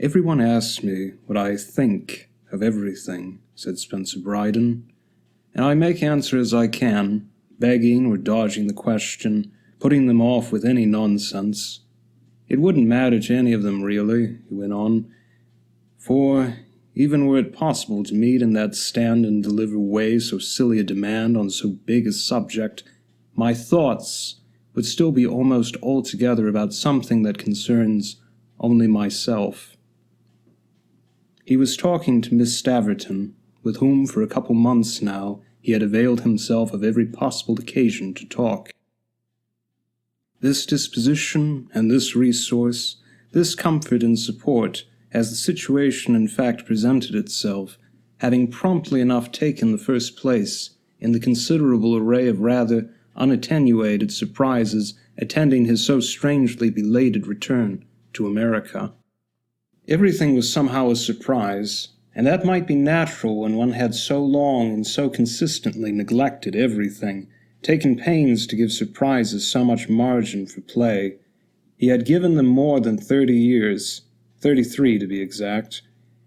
"Everyone asks me what I think of everything," said Spencer Brydon, "and I make answer as I can, begging or dodging the question, putting them off with any nonsense. It wouldn't matter to any of them, really," he went on, "for even were it possible to meet in that stand-and-deliver way so silly a demand on so big a subject, my thoughts would still be almost altogether about something that concerns only myself." He was talking to Miss Staverton, with whom for a couple months now he had availed himself of every possible occasion to talk. This disposition and this resource, this comfort and support, as the situation in fact presented itself, having promptly enough taken the first place in the considerable array of rather unattenuated surprises attending his so strangely belated return to America. Everything was somehow a surprise, and that might be natural when one had so long and so consistently neglected everything, taken pains to give surprises so much margin for play. He had given them more than 30 years, 33 to be exact,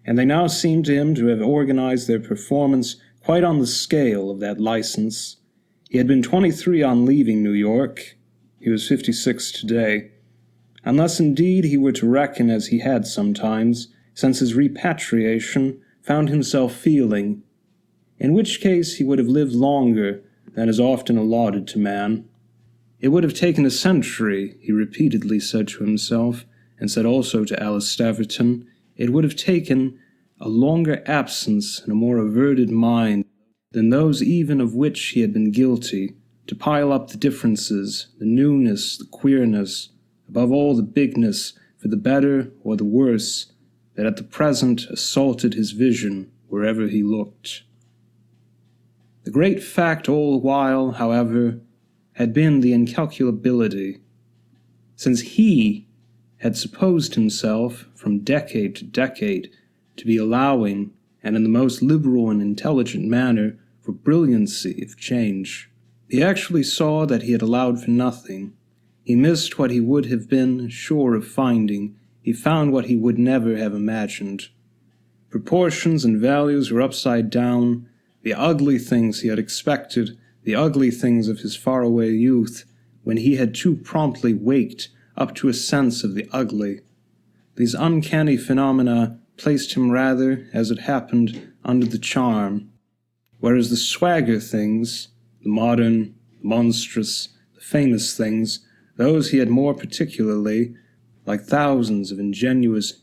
and they now seemed to him to have organized their performance quite on the scale of that license. He had been 23 on leaving New York. He was 56 today. Unless indeed he were to reckon as he had sometimes, since his repatriation, found himself feeling, in which case he would have lived longer than is often allotted to man. It would have taken a century, he repeatedly said to himself, and said also to Alice Staverton. It would have taken a longer absence and a more averted mind than those even of which he had been guilty, to pile up the differences, the newness, the queerness, above all the bigness, for the better or the worse, that at the present assaulted his vision wherever he looked. The great fact all the while, however, had been the incalculability. Since he had supposed himself, from decade to decade, to be allowing, and in the most liberal and intelligent manner, for brilliancy of change, he actually saw that he had allowed for nothing. He missed what he would have been sure of finding. He found what he would never have imagined. Proportions and values were upside down. The ugly things he had expected, the ugly things of his faraway youth, when he had too promptly waked up to a sense of the ugly. These uncanny phenomena placed him rather, as it happened, under the charm, whereas the swagger things, the modern, the monstrous, the famous things, those he had more particularly, like thousands of ingenuous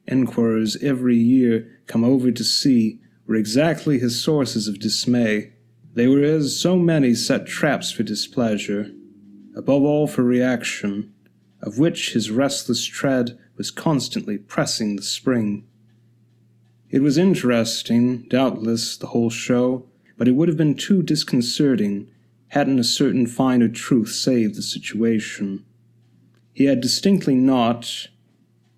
enquirers every year come over to see, were exactly his sources of dismay. They were as so many set traps for displeasure, above all for reaction, of which his restless tread was constantly pressing the spring. It was interesting, doubtless, the whole show, but it would have been too disconcerting hadn't a certain finer truth saved the situation. He had distinctly not,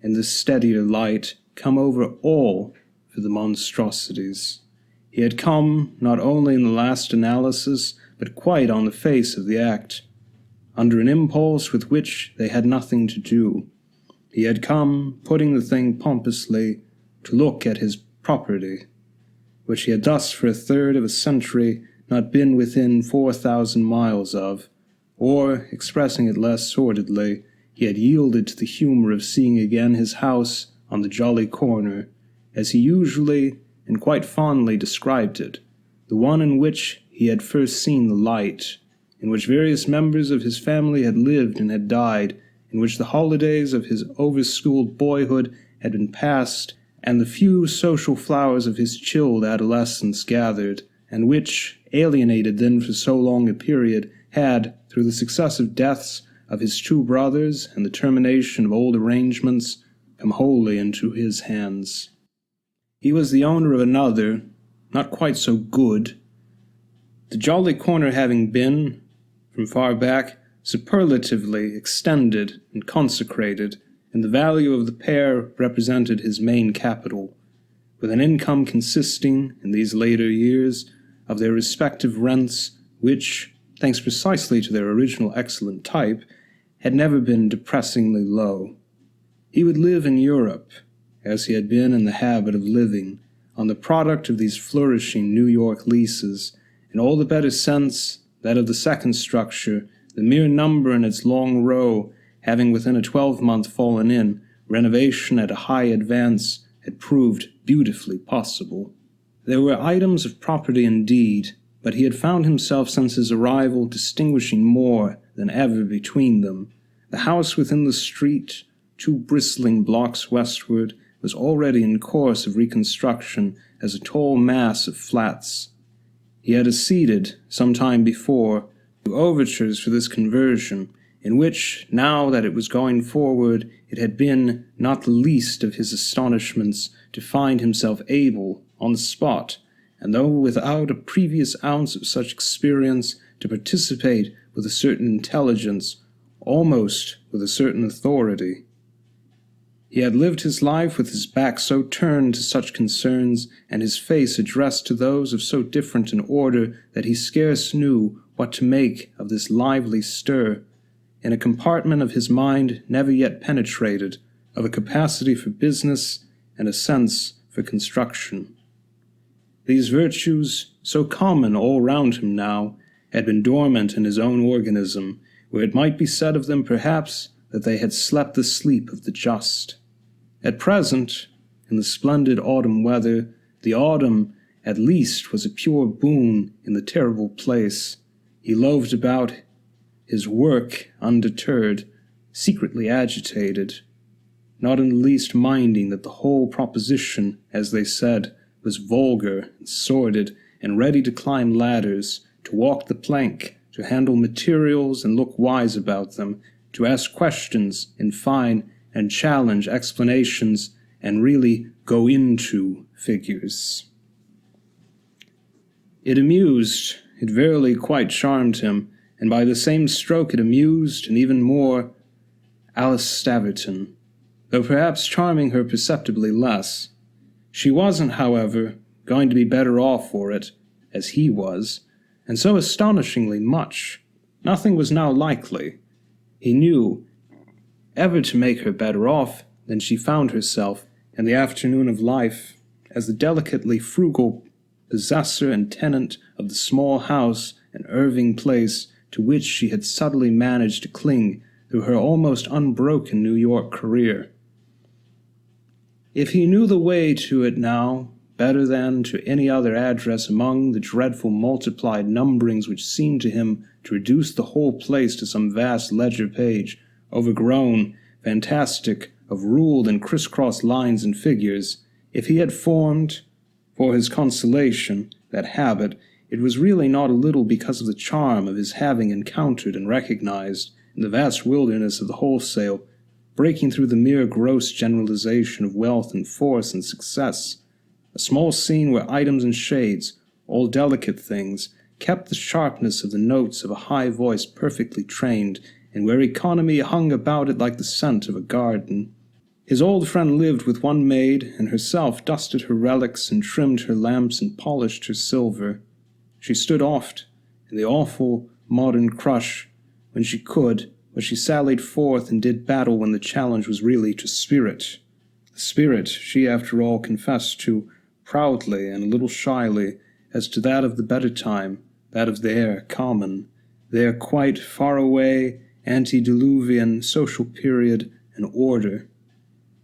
in this steadier light, come over all for the monstrosities. He had come, not only in the last analysis, but quite on the face of the act, under an impulse with which they had nothing to do. He had come, putting the thing pompously, to look at his property, which he had thus for a third of a century not been within 4,000 miles of, or, expressing it less sordidly, he had yielded to the humor of seeing again his house on the jolly corner, as he usually and quite fondly described it, the one in which he had first seen the light, in which various members of his family had lived and had died, in which the holidays of his over-schooled boyhood had been passed, and the few social flowers of his chilled adolescence gathered, and which, alienated then for so long a period, had, through the successive deaths of his two brothers and the termination of old arrangements, come wholly into his hands. He was the owner of another, not quite so good, the jolly corner having been, from far back, superlatively extended and consecrated, and the value of the pair represented his main capital, with an income consisting, in these later years, of their respective rents, which, thanks precisely to their original excellent type, had never been depressingly low. He would live in Europe, as he had been in the habit of living, on the product of these flourishing New York leases, in all the better sense that of the second structure, the mere number in its long row, having within a 12-month fallen in, renovation at a high advance had proved beautifully possible. There were items of property indeed, but he had found himself since his arrival distinguishing more than ever between them. The house within the street, 2 bristling blocks westward, was already in course of reconstruction as a tall mass of flats. He had acceded, some time before, to overtures for this conversion, in which, now that it was going forward, it had been not the least of his astonishments to find himself able, on the spot, and though without a previous ounce of such experience, to participate with a certain intelligence, almost with a certain authority. He had lived his life with his back so turned to such concerns, and his face addressed to those of so different an order, that he scarce knew what to make of this lively stir, in a compartment of his mind never yet penetrated, of a capacity for business and a sense for construction. These virtues, so common all round him now, had been dormant in his own organism, where it might be said of them perhaps that they had slept the sleep of the just. At present, in the splendid autumn weather, the autumn at least was a pure boon in the terrible place. He loafed about his work undeterred, secretly agitated, not in the least minding that the whole proposition, as they said, was vulgar and sordid, and ready to climb ladders, to walk the plank, to handle materials and look wise about them, to ask questions, in fine, and challenge explanations, and really go into figures. It amused, it verily quite charmed him, and by the same stroke it amused, and even more, Alice Staverton, though perhaps charming her perceptibly less. She wasn't, however, going to be better off for it, as he was, and so astonishingly much. Nothing was now likely, he knew, ever to make her better off than she found herself in the afternoon of life, as the delicately frugal possessor and tenant of the small house in Irving Place to which she had subtly managed to cling through her almost unbroken New York career. If he knew the way to it now, better than to any other address among the dreadful multiplied numberings which seemed to him to reduce the whole place to some vast ledger page, overgrown, fantastic, of ruled and criss-cross lines and figures, if he had formed, for his consolation, that habit, it was really not a little because of the charm of his having encountered and recognized, in the vast wilderness of the wholesale, breaking through the mere gross generalization of wealth and force and success, a small scene where items and shades, all delicate things, kept the sharpness of the notes of a high voice perfectly trained, and where economy hung about it like the scent of a garden. His old friend lived with one maid, and herself dusted her relics and trimmed her lamps and polished her silver. She stood oft, in the awful modern crush, when she could, but she sallied forth and did battle when the challenge was really to spirit. The spirit she after all confessed to, proudly and a little shyly, as to that of the better time, that of their common, their quite far away, antediluvian social period and order.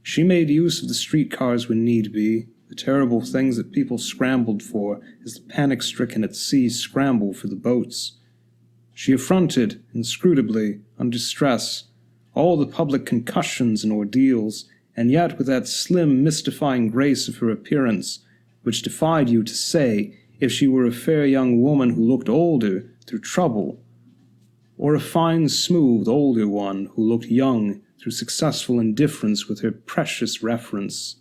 She made use of the streetcars when need be, the terrible things that people scrambled for as the panic-stricken at sea scramble for the boats. She affronted, inscrutably, under stress, all the public concussions and ordeals, and yet with that slim, mystifying grace of her appearance, which defied you to say if she were a fair young woman who looked older through trouble, or a fine, smooth, older one who looked young through successful indifference with her precious reference.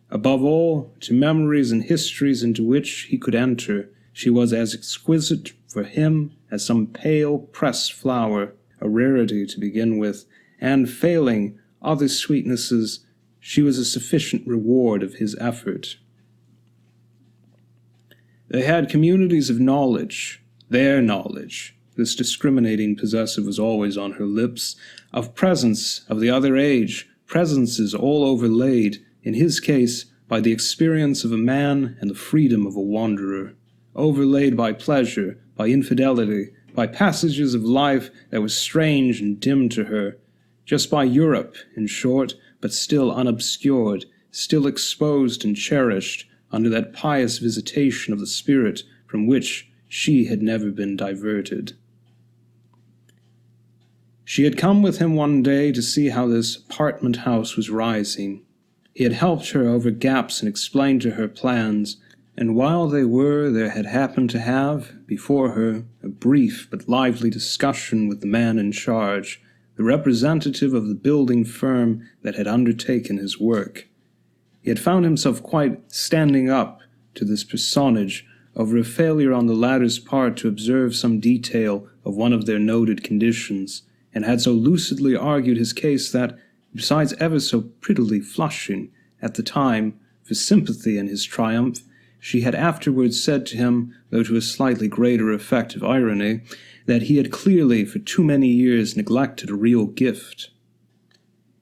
Above all, to memories and histories into which he could enter, she was as exquisite for him as some pale pressed flower, a rarity to begin with, and, failing other sweetnesses, she was a sufficient reward of his effort. They had communities of knowledge, their knowledge, this discriminating possessive was always on her lips, of presence of the other age, presences all overlaid in his case by the experience of a man and the freedom of a wanderer, overlaid by pleasure, by infidelity, by passages of life that were strange and dim to her, just by Europe, in short, but still unobscured, still exposed and cherished under that pious visitation of the spirit from which she had never been diverted. She had come with him one day to see how this apartment house was rising. He had helped her over gaps and explained to her plans, and while they were, there had happened to have, before her, a brief but lively discussion with the man in charge, the representative of the building firm that had undertaken his work. He had found himself quite standing up to this personage over a failure on the latter's part to observe some detail of one of their noted conditions, and had so lucidly argued his case that, besides ever so prettily flushing, at the time, for sympathy in his triumph, she had afterwards said to him, though to a slightly greater effect of irony, that he had clearly for too many years neglected a real gift.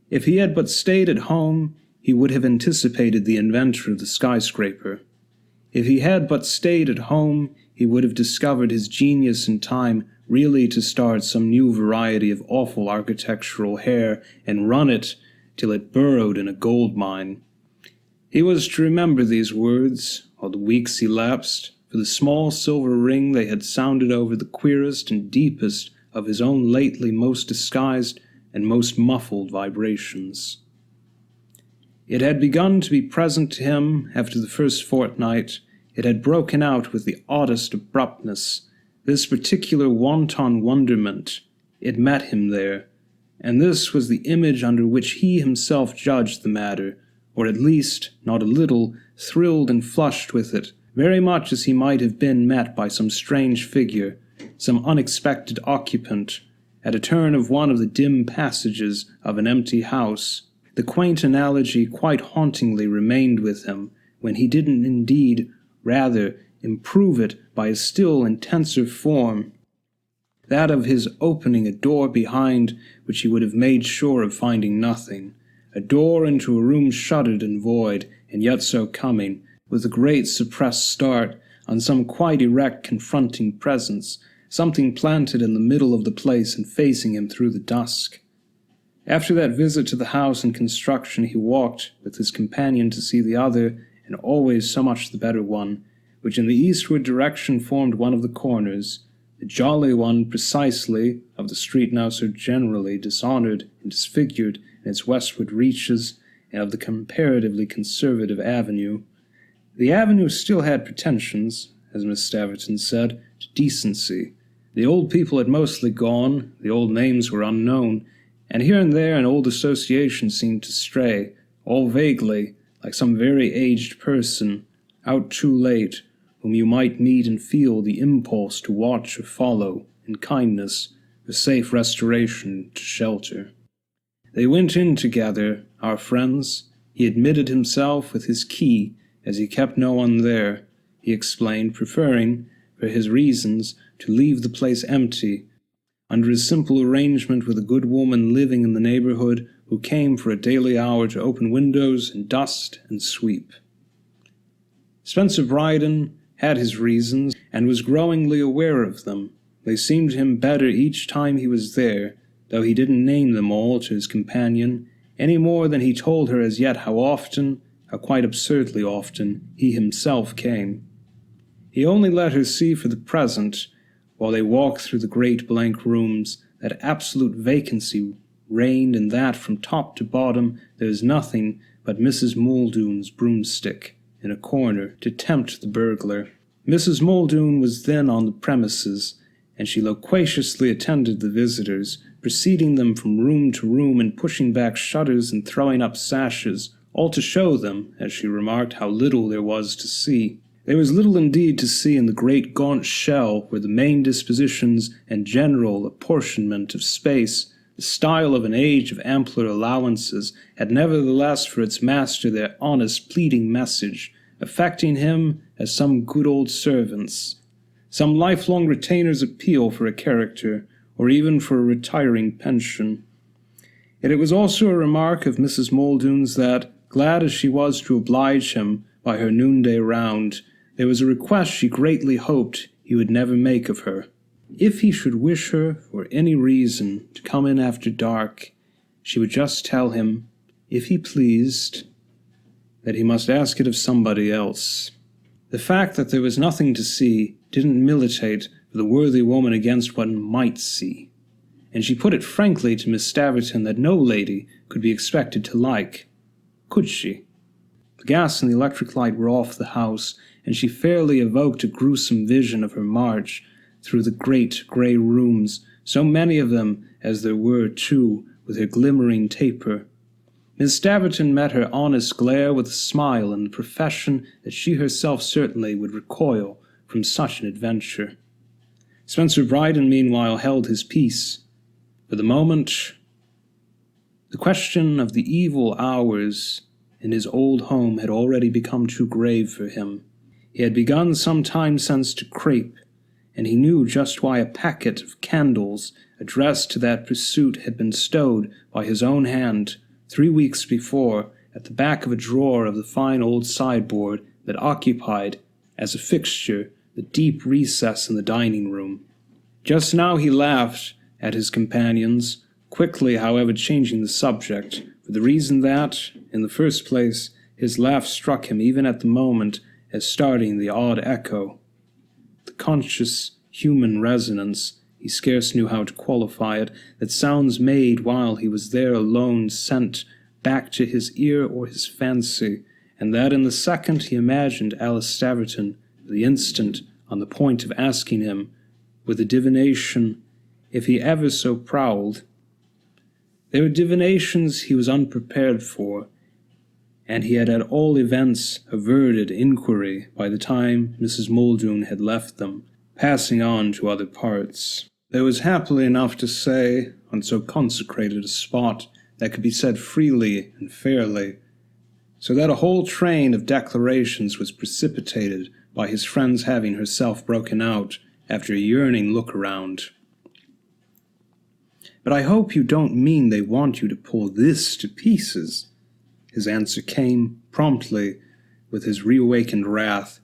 If he had but stayed at home, he would have anticipated the inventor of the skyscraper. If he had but stayed at home, he would have discovered his genius in time really to start some new variety of awful architectural hair and run it till it burrowed in a gold mine. He was to remember these words, while the weeks elapsed, for the small silver ring they had sounded over the queerest and deepest of his own lately most disguised and most muffled vibrations. It had begun to be present to him after the first fortnight. It had broken out with the oddest abruptness, this particular wanton wonderment. It met him there, and this was the image under which he himself judged the matter, or at least, not a little, thrilled and flushed with it, very much as he might have been met by some strange figure, some unexpected occupant, at a turn of one of the dim passages of an empty house. The quaint analogy quite hauntingly remained with him, when he didn't indeed, rather, improve it by a still intenser form, that of his opening a door behind which he would have made sure of finding nothing, a door into a room shuttered and void, and yet so coming, with a great suppressed start, on some quite erect confronting presence, something planted in the middle of the place and facing him through the dusk. After that visit to the house and construction, he walked with his companion to see the other, and always so much the better one, which in the eastward direction formed one of the corners, the jolly one precisely, of the street now so generally dishonored and disfigured in its westward reaches, and of the comparatively conservative avenue. The avenue still had pretensions, as Miss Staverton said, to decency. The old people had mostly gone, the old names were unknown, and here and there an old association seemed to stray, all vaguely, like some very aged person, out too late, whom you might meet and feel the impulse to watch or follow, in kindness, a safe restoration to shelter. They went in together, our friends. He admitted himself with his key, as he kept no one there, he explained, preferring, for his reasons, to leave the place empty, under a simple arrangement with a good woman living in the neighborhood who came for a daily hour to open windows and dust and sweep. Spencer Brydon had his reasons, and was growingly aware of them. They seemed to him better each time he was there, though he didn't name them all to his companion, any more than he told her as yet how often, how quite absurdly often, he himself came. He only let her see for the present, while they walked through the great blank rooms, that absolute vacancy reigned, and that from top to bottom there was nothing but Mrs. Muldoon's broomstick in a corner to tempt the burglar. Mrs. Muldoon was then on the premises, and she loquaciously attended the visitors, preceding them from room to room and pushing back shutters and throwing up sashes, all to show them, as she remarked, how little there was to see. There was little indeed to see in the great gaunt shell where the main dispositions and general apportionment of space, the style of an age of ampler allowances, had nevertheless for its master their honest pleading message, affecting him as some good old servants, some lifelong retainer's appeal for a character, or even for a retiring pension. Yet it was also a remark of Mrs. Muldoon's that, Glad as she was to oblige him by her noonday round, there was a request she greatly hoped he would never make of her. If he should wish her, for any reason, to come in after dark, she would just tell him, if he pleased, that he must ask it of somebody else. The fact that there was nothing to see didn't militate for the worthy woman against what might see, and she put it frankly to Miss Staverton that no lady could be expected to like, could she? The gas and the electric light were off the house, and she fairly evoked a gruesome vision of her march through the great grey rooms, so many of them as there were, too, with her glimmering taper. Miss Staverton met her honest glare with a smile and the profession that she herself certainly would recoil from such an adventure. Spencer Brydon meanwhile held his peace. For the moment, the question of the evil hours in his old home had already become too grave for him. He had begun some time since to crepe, and he knew just why a packet of candles addressed to that pursuit had been stowed by his own hand 3 weeks before at the back of a drawer of the fine old sideboard that occupied, as a fixture, the deep recess in the dining-room. Just now he laughed at his companions, quickly, however, changing the subject, for the reason that, in the first place, his laugh struck him even at the moment as starting the odd echo. The conscious human resonance, he scarce knew how to qualify it, that sounds made while he was there alone sent back to his ear or his fancy, and that in the second he imagined Alice Staverton, the instant on the point of asking him, with a divination, if he ever so prowled. There were divinations he was unprepared for, and he had at all events averted inquiry by the time Mrs. Muldoon had left them, passing on to other parts. There was happily enough to say on so consecrated a spot that could be said freely and fairly, so that a whole train of declarations was precipitated by his friend's having herself broken out after a yearning look around. "But I hope you don't mean they want you to pull this to pieces?" His answer came, promptly, with his reawakened wrath.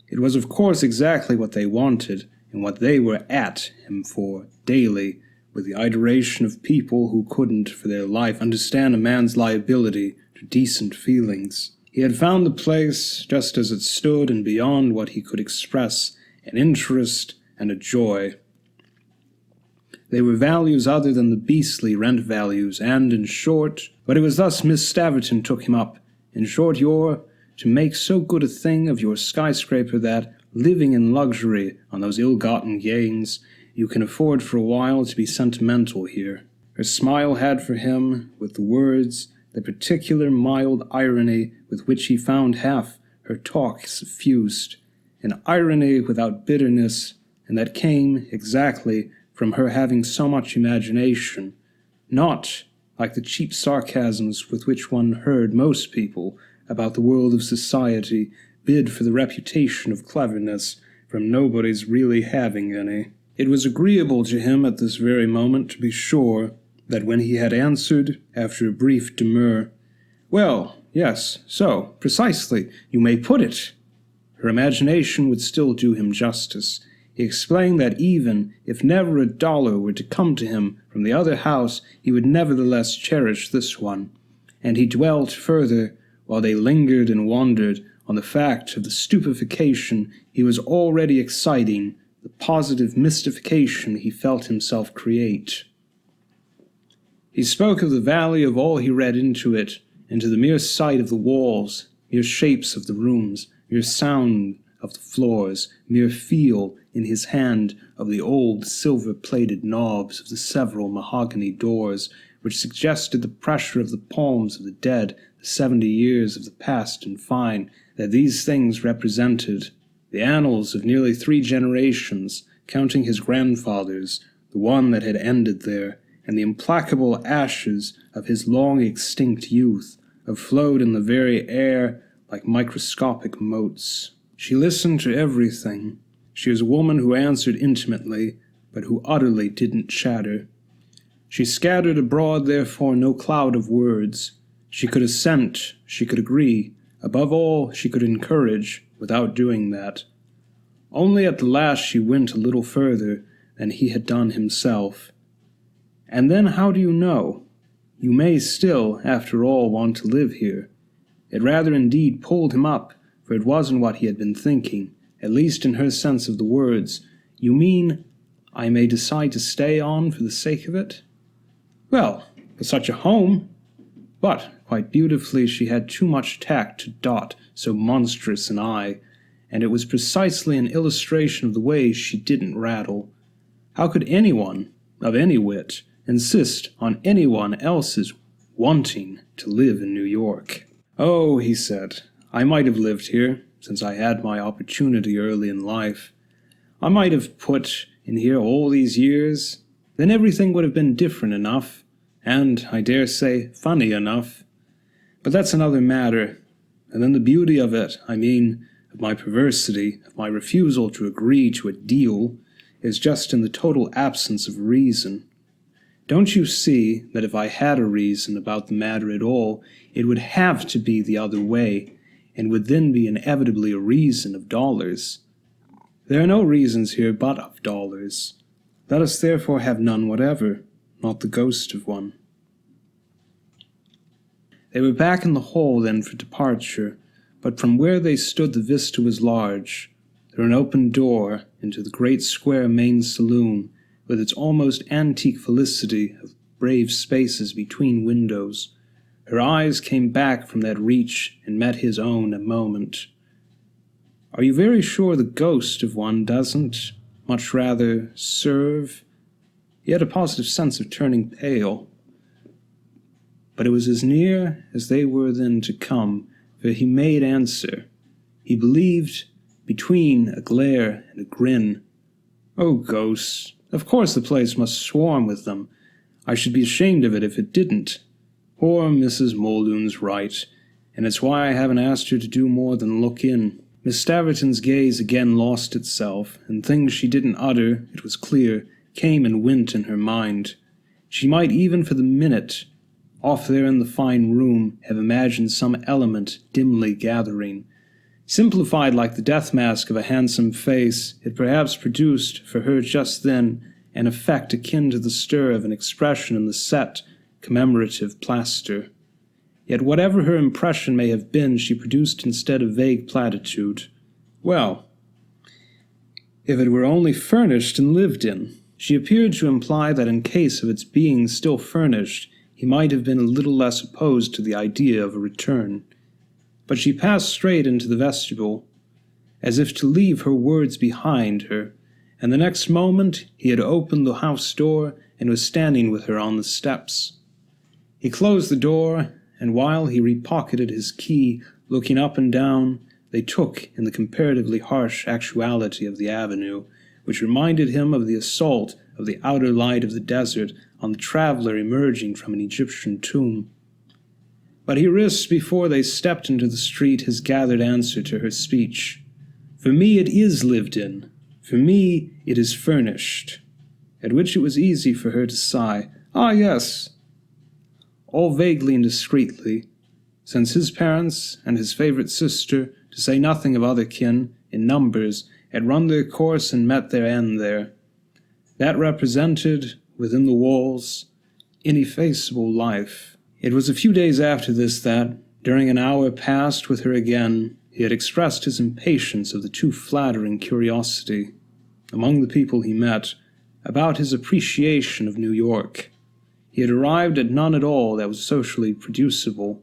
It was of course exactly what they wanted, and what they were at him for, daily, with the iteration of people who couldn't, for their life, understand a man's liability to decent feelings. He had found the place just as it stood, and beyond what he could express, an interest and a joy. They were values other than the beastly rent values, and, in short, but it was thus Miss Staverton took him up. In short, you're to make so good a thing of your skyscraper that, living in luxury on those ill-gotten gains, you can afford for a while to be sentimental here. Her smile had for him, with the words, the particular mild irony with which he found half her talk suffused, an irony without bitterness, and that came, exactly, from her having so much imagination, not like the cheap sarcasms with which one heard most people about the world of society bid for the reputation of cleverness from nobody's really having any. It was agreeable to him at this very moment, to be sure, that when he had answered, after a brief demur, "Well, yes, so, precisely, you may put it," her imagination would still do him justice. He explained that even if never a dollar were to come to him from the other house, he would nevertheless cherish this one, and he dwelt further, while they lingered and wandered, on the fact of the stupefaction he was already exciting, the positive mystification he felt himself create. He spoke of the value of all he read into it, and to the mere sight of the walls, mere shapes of the rooms, mere sound of the floors, mere feel in his hand of the old silver-plated knobs of the several mahogany doors, which suggested the pressure of the palms of the dead, the 70 years of the past, and fine, that these things represented the annals of nearly 3 generations, counting his grandfather's, the one that had ended there, and the implacable ashes of his long-extinct youth, have flowed in the very air like microscopic motes. She listened to everything. She was a woman who answered intimately, but who utterly didn't chatter. She scattered abroad, therefore, no cloud of words. She could assent, she could agree, above all, she could encourage, without doing that. Only at the last she went a little further than he had done himself. And then how do you know? You may still, after all, want to live here. It rather indeed pulled him up, for it wasn't what he had been thinking, at least in her sense of the words. You mean, I may decide to stay on for the sake of it? Well, for such a home. But, quite beautifully, she had too much tact to dot so monstrous an eye, and it was precisely an illustration of the way she didn't rattle. How could anyone, of any wit, insist on anyone else's wanting to live in New York? Oh, he said, I might have lived here, since I had my opportunity early in life. I might have put in here all these years. Then everything would have been different enough, and, I dare say, funny enough. But that's another matter. And then the beauty of it, I mean, of my perversity, of my refusal to agree to a deal, is just in the total absence of reason. Don't you see that if I had a reason about the matter at all, it would have to be the other way, and would then be inevitably a reason of dollars? There are no reasons here but of dollars. Let us therefore have none whatever, not the ghost of one. They were back in the hall then for departure, but from where they stood the vista was large. Through an open door into the great square main saloon, with its almost antique felicity of brave spaces between windows, her eyes came back from that reach and met his own a moment. Are you very sure the ghost of one doesn't, much rather, serve? He had a positive sense of turning pale. But it was as near as they were then to come, for he made answer. He believed, between a glare and a grin. Oh, ghosts! Of course the place must swarm with them. I should be ashamed of it if it didn't. Poor Mrs. Muldoon's right, and it's why I haven't asked her to do more than look in. Miss Staverton's gaze again lost itself, and things she didn't utter, it was clear, came and went in her mind. She might even for the minute, off there in the fine room, have imagined some element dimly gathering. Simplified like the death mask of a handsome face, it perhaps produced, for her just then, an effect akin to the stir of an expression in the set, commemorative plaster. Yet whatever her impression may have been, she produced instead a vague platitude. Well, if it were only furnished and lived in. She appeared to imply that in case of its being still furnished, he might have been a little less opposed to the idea of a return. But she passed straight into the vestibule, as if to leave her words behind her, and the next moment he had opened the house door and was standing with her on the steps. He closed the door, and while he repocketed his key, looking up and down, they took in the comparatively harsh actuality of the avenue, which reminded him of the assault of the outer light of the desert on the traveler emerging from an Egyptian tomb. But he risked before they stepped into the street his gathered answer to her speech. For me it is lived in. For me it is furnished. At which it was easy for her to sigh, Ah, yes, all vaguely and discreetly, since his parents and his favorite sister, to say nothing of other kin, in numbers, had run their course and met their end there. That represented, within the walls, ineffaceable life. It was a few days after this that, during an hour passed with her again, he had expressed his impatience of the too flattering curiosity, among the people he met, about his appreciation of New York. He had arrived at none at all that was socially producible,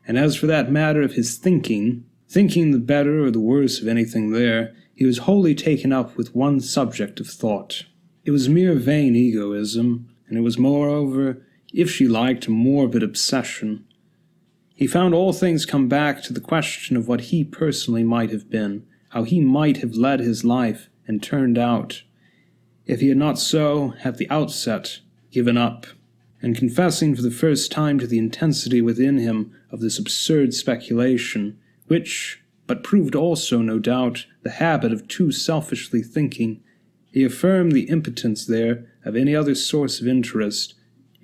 and as for that matter of his thinking the better or the worse of anything there, he was wholly taken up with one subject of thought. It was mere vain egoism, and it was moreover, if she liked, a morbid obsession. He found all things come back to the question of what he personally might have been, how he might have led his life and turned out, if he had not so, at the outset, given up, and confessing for the first time to the intensity within him of this absurd speculation, which, but proved also, no doubt, the habit of too selfishly thinking, he affirmed the impotence there of any other source of interest,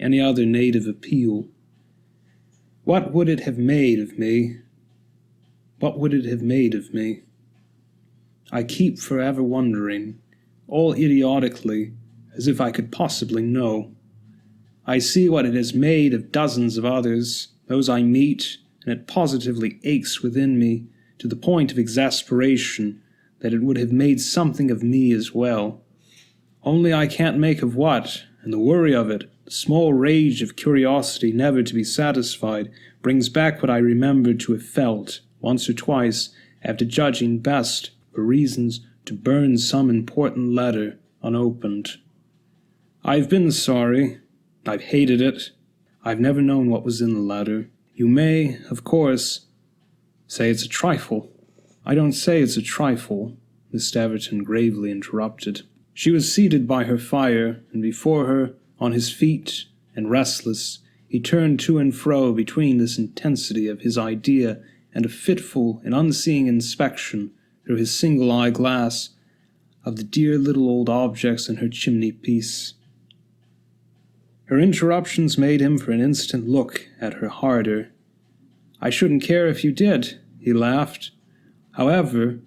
any other native appeal. What would it have made of me? What would it have made of me? I keep forever wondering, all idiotically, as if I could possibly know. I see what it has made of dozens of others, those I meet, and it positively aches within me to the point of exasperation that it would have made something of me as well. Only I can't make of what, and the worry of it, the small rage of curiosity never to be satisfied, brings back what I remembered to have felt, once or twice, after judging best for reasons to burn some important letter unopened. I've been sorry. I've hated it. I've never known what was in the letter. You may, of course, say it's a trifle. I don't say it's a trifle, Miss Staverton gravely interrupted. She was seated by her fire, and before her, on his feet and restless, he turned to and fro between this intensity of his idea and a fitful and unseeing inspection through his single eye-glass of the dear little old objects in her chimney-piece. Her interruptions made him for an instant look at her harder. "I shouldn't care if you did," he laughed. "However,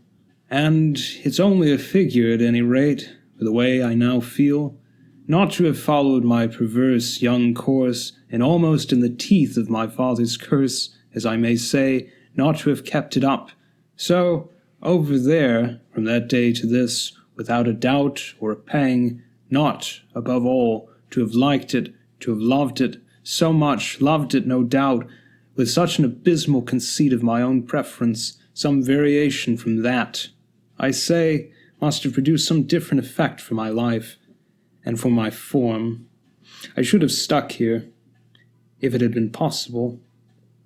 and it's only a figure at any rate, for the way I now feel, not to have followed my perverse young course, and almost in the teeth of my father's curse, as I may say, not to have kept it up. So, over there, from that day to this, without a doubt or a pang, not, above all, to have liked it, to have loved it, so much, loved it, no doubt, with such an abysmal conceit of my own preference, some variation from that, I say, must have produced some different effect for my life, and for my form. I should have stuck here, if it had been possible,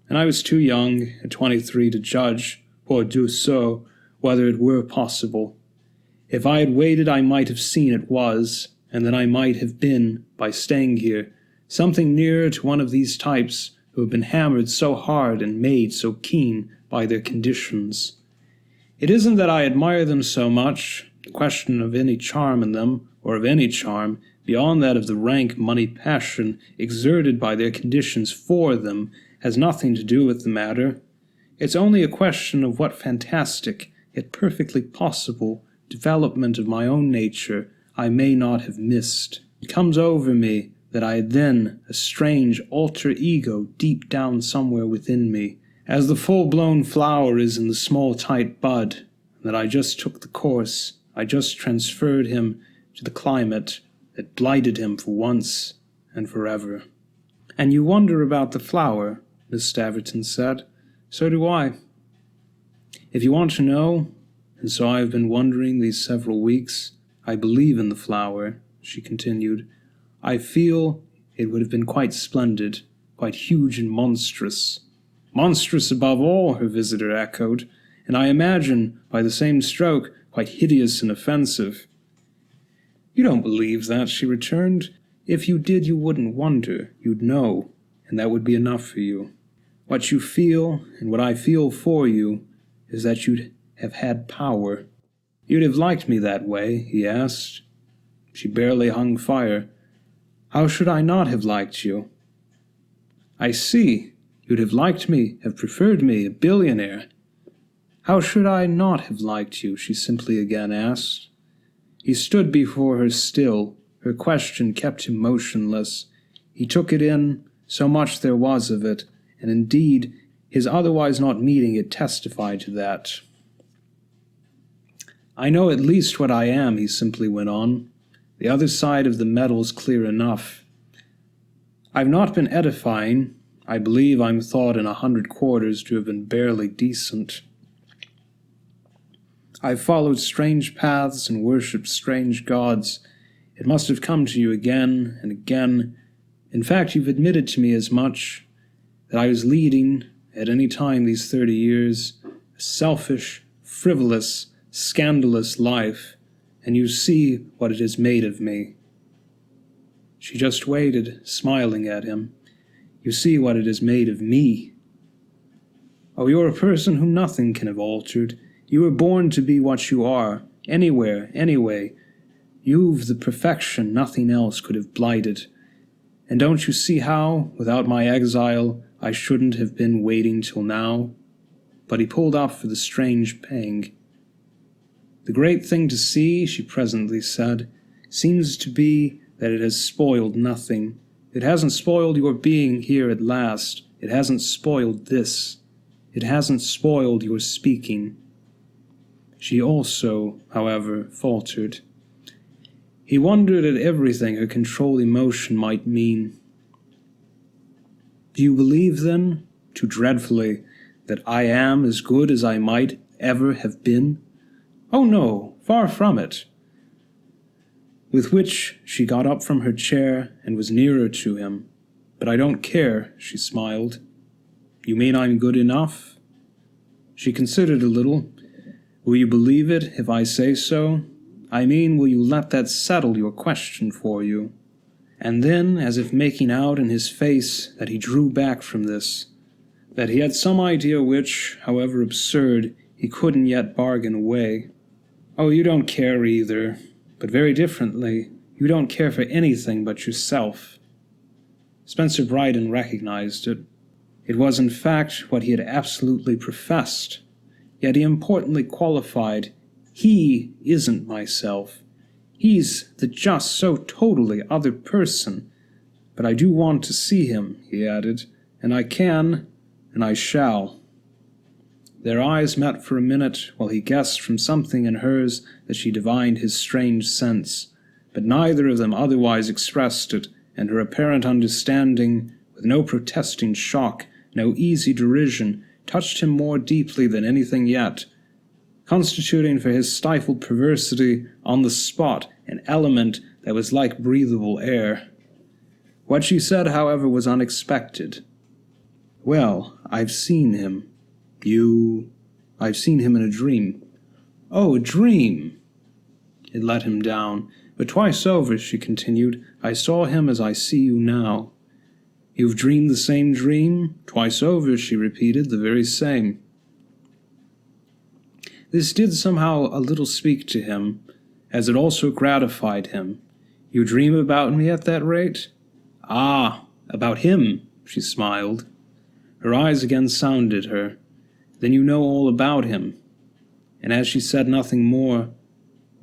and I was too young, at 23, to judge, pour Dieu sait, whether it were possible. If I had waited, I might have seen it was, and then I might have been, by staying here, something nearer to one of these types who have been hammered so hard and made so keen by their conditions. It isn't that I admire them so much, the question of any charm in them, or of any charm, beyond that of the rank money passion exerted by their conditions for them, has nothing to do with the matter. It's only a question of what fantastic, yet perfectly possible, development of my own nature I may not have missed. It comes over me that I had then a strange alter ego deep down somewhere within me, as the full-blown flower is in the small tight bud, and that I just took the course, I just transferred him to the climate that blighted him for once and forever. "And you wonder about the flower," Miss Staverton said. "So do I. If you want to know, and so I have been wondering these several weeks, I believe in the flower," she continued. "I feel it would have been quite splendid, quite huge and monstrous." "Monstrous above all," her visitor echoed, "and I imagine, by the same stroke, quite hideous and offensive." "You don't believe that," she returned. "If you did, you wouldn't wonder. You'd know, and that would be enough for you. What you feel, and what I feel for you, is that you'd have had power." "You'd have liked me that way?" he asked. She barely hung fire. "How should I not have liked you?" "I see. You'd have liked me, have preferred me, a billionaire." "How should I not have liked you?" she simply again asked. He stood before her still. Her question kept him motionless. He took it in, so much there was of it, and indeed his otherwise not meeting it testified to that. "I know at least what I am," he simply went on. "The other side of the medal's clear enough. I've not been edifying. I believe I'm thought in 100 quarters to have been barely decent. I've followed strange paths and worshipped strange gods. It must have come to you again and again. In fact, you've admitted to me as much, that I was leading, at any time these 30 years, a selfish, frivolous, scandalous life, and you see what it has made of me." She just waited, smiling at him. "You see what it has made of me." "Oh, you're a person whom nothing can have altered. You were born to be what you are, anywhere, anyway. You've the perfection nothing else could have blighted. And don't you see how, without my exile, I shouldn't have been waiting till now. But he pulled up for the strange pang. The great thing to see, she presently said, seems to be that it has spoiled nothing. It hasn't spoiled your being here at last. It hasn't spoiled this. It hasn't spoiled your speaking. She also, however, faltered. He wondered at everything her controlled emotion might mean. Do you believe, then, too dreadfully, that I am as good as I might ever have been? Oh no, far from it. With which she got up from her chair and was nearer to him. But I don't care, she smiled. You mean I'm good enough? She considered a little. Will you believe it if I say so? I mean, will you let that settle your question for you? And then, as if making out in his face that he drew back from this, that he had some idea which, however absurd, he couldn't yet bargain away. Oh, you don't care either, but very differently. You don't care for anything but yourself. Spencer Brydon recognized it. It was in fact what he had absolutely professed, yet he importantly qualified, he isn't myself. He's the just so totally other person. But I do want to see him, he added, and I can, and I shall. Their eyes met for a minute while he guessed from something in hers that she divined his strange sense, but neither of them otherwise expressed it, and her apparent understanding, with no protesting shock, no easy derision, touched him more deeply than anything yet, constituting for his stifled perversity on the spot an element that was like breathable air. What she said, however, was unexpected. Well, I've seen him. I've seen him in a dream. Oh, a dream! It let him down, but twice over, she continued, I saw him as I see you now. You've dreamed the same dream? Twice over, she repeated, the very same. This did somehow a little speak to him, as it also gratified him. You dream about me at that rate? Ah, about him, she smiled. Her eyes again sounded her. Then you know all about him. And as she said nothing more,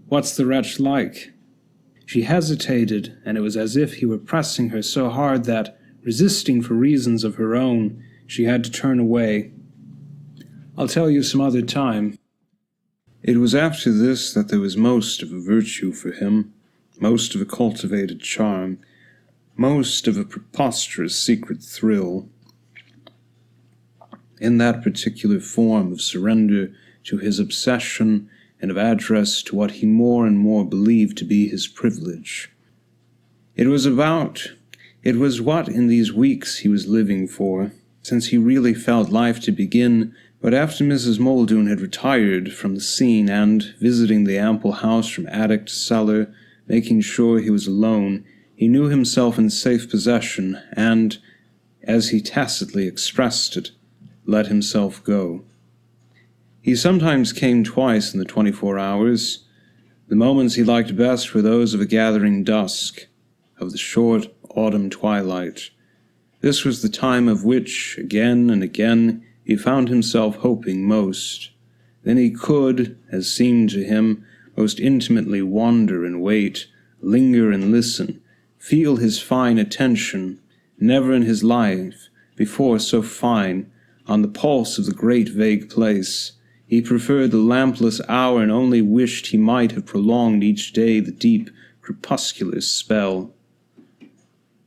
what's the wretch like? She hesitated, and it was as if he were pressing her so hard that, resisting for reasons of her own, she had to turn away. I'll tell you some other time. It was after this that there was most of a virtue for him, most of a cultivated charm, most of a preposterous secret thrill. In that particular form of surrender to his obsession and of address to what he more and more believed to be his privilege. It was what in these weeks he was living for, since he really felt life to begin but after Mrs. Muldoon had retired from the scene and, visiting the ample house from attic to cellar, making sure he was alone, he knew himself in safe possession and, as he tacitly expressed it, let himself go. He sometimes came twice in the 24 hours. The moments he liked best were those of a gathering dusk, of the short autumn twilight. This was the time of which, again and again, he found himself hoping most. Then he could, as seemed to him, most intimately wander and wait, linger and listen, feel his fine attention, never in his life before so fine, on the pulse of the great vague place. He preferred the lampless hour and only wished he might have prolonged each day the deep, crepuscular spell.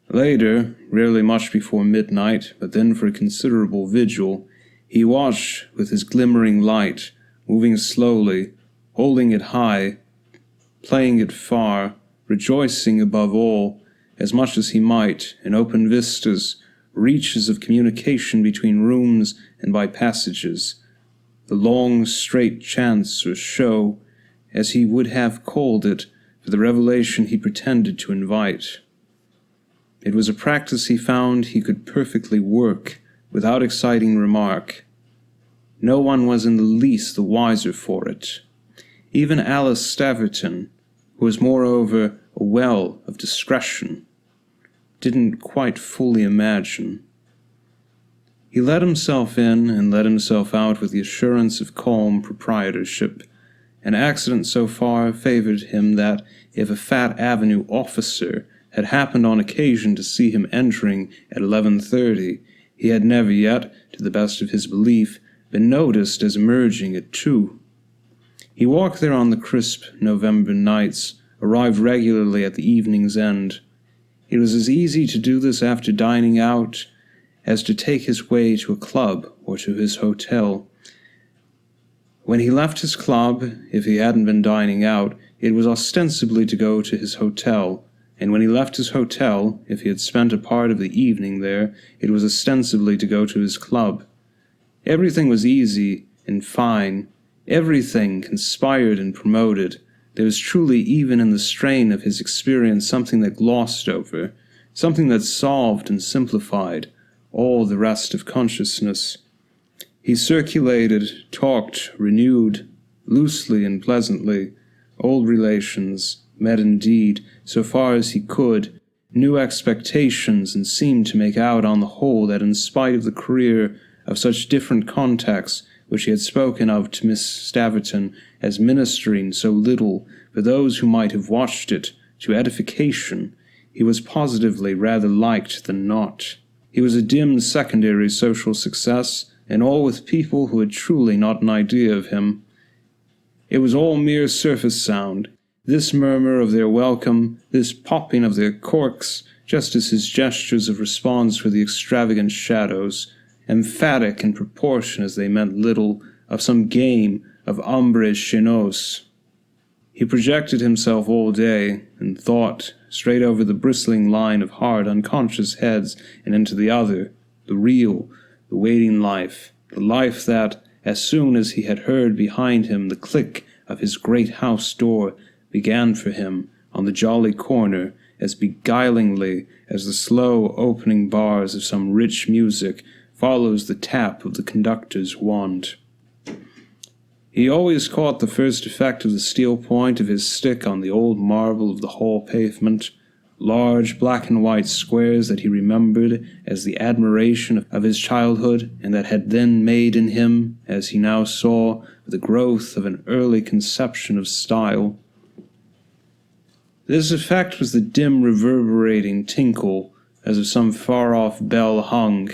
Later, rarely much before midnight, but then for a considerable vigil, he watched with his glimmering light, moving slowly, holding it high, playing it far, rejoicing above all, as much as he might, in open vistas, reaches of communication between rooms and by passages, the long, straight chance or show, as he would have called it, for the revelation he pretended to invite. It was a practice he found he could perfectly work, without exciting remark. No one was in the least the wiser for it. Even Alice Staverton, who was moreover a well of discretion, didn't quite fully imagine. He let himself in and let himself out with the assurance of calm proprietorship. An accident so far favored him that if a Fat Avenue officer had happened on occasion to see him entering at 11:30, he had never yet, to the best of his belief, been noticed as emerging at 2. He walked there on the crisp November nights, arrived regularly at the evening's end. It was as easy to do this after dining out as to take his way to a club or to his hotel. When he left his club, if he hadn't been dining out, it was ostensibly to go to his hotel, and when he left his hotel, if he had spent a part of the evening there, it was ostensibly to go to his club. Everything was easy and fine. Everything conspired and promoted. There was truly, even in the strain of his experience, something that glossed over, something that solved and simplified all the rest of consciousness. He circulated, talked, renewed, loosely and pleasantly, old relations, met indeed, so far as he could, new expectations, and seemed to make out on the whole that in spite of the career of such different contacts which he had spoken of to Miss Staverton as ministering so little for those who might have watched it to edification, he was positively rather liked than not. He was a dim secondary social success, and all with people who had truly not an idea of him. It was all mere surface sound, this murmur of their welcome, this popping of their corks, just as his gestures of response were the extravagant shadows, emphatic in proportion as they meant little, of some game of ombre chinoise. He projected himself all day, and thought, straight over the bristling line of hard, unconscious heads and into the other, the real, the waiting life, the life that, as soon as he had heard behind him the click of his great house door, began for him, on the jolly corner, as beguilingly as the slow opening bars of some rich music follows the tap of the conductor's wand. He always caught the first effect of the steel point of his stick on the old marble of the hall pavement, large black and white squares that he remembered as the admiration of his childhood, and that had then made in him, as he now saw, the growth of an early conception of style. This effect was the dim reverberating tinkle, as of some far-off bell hung,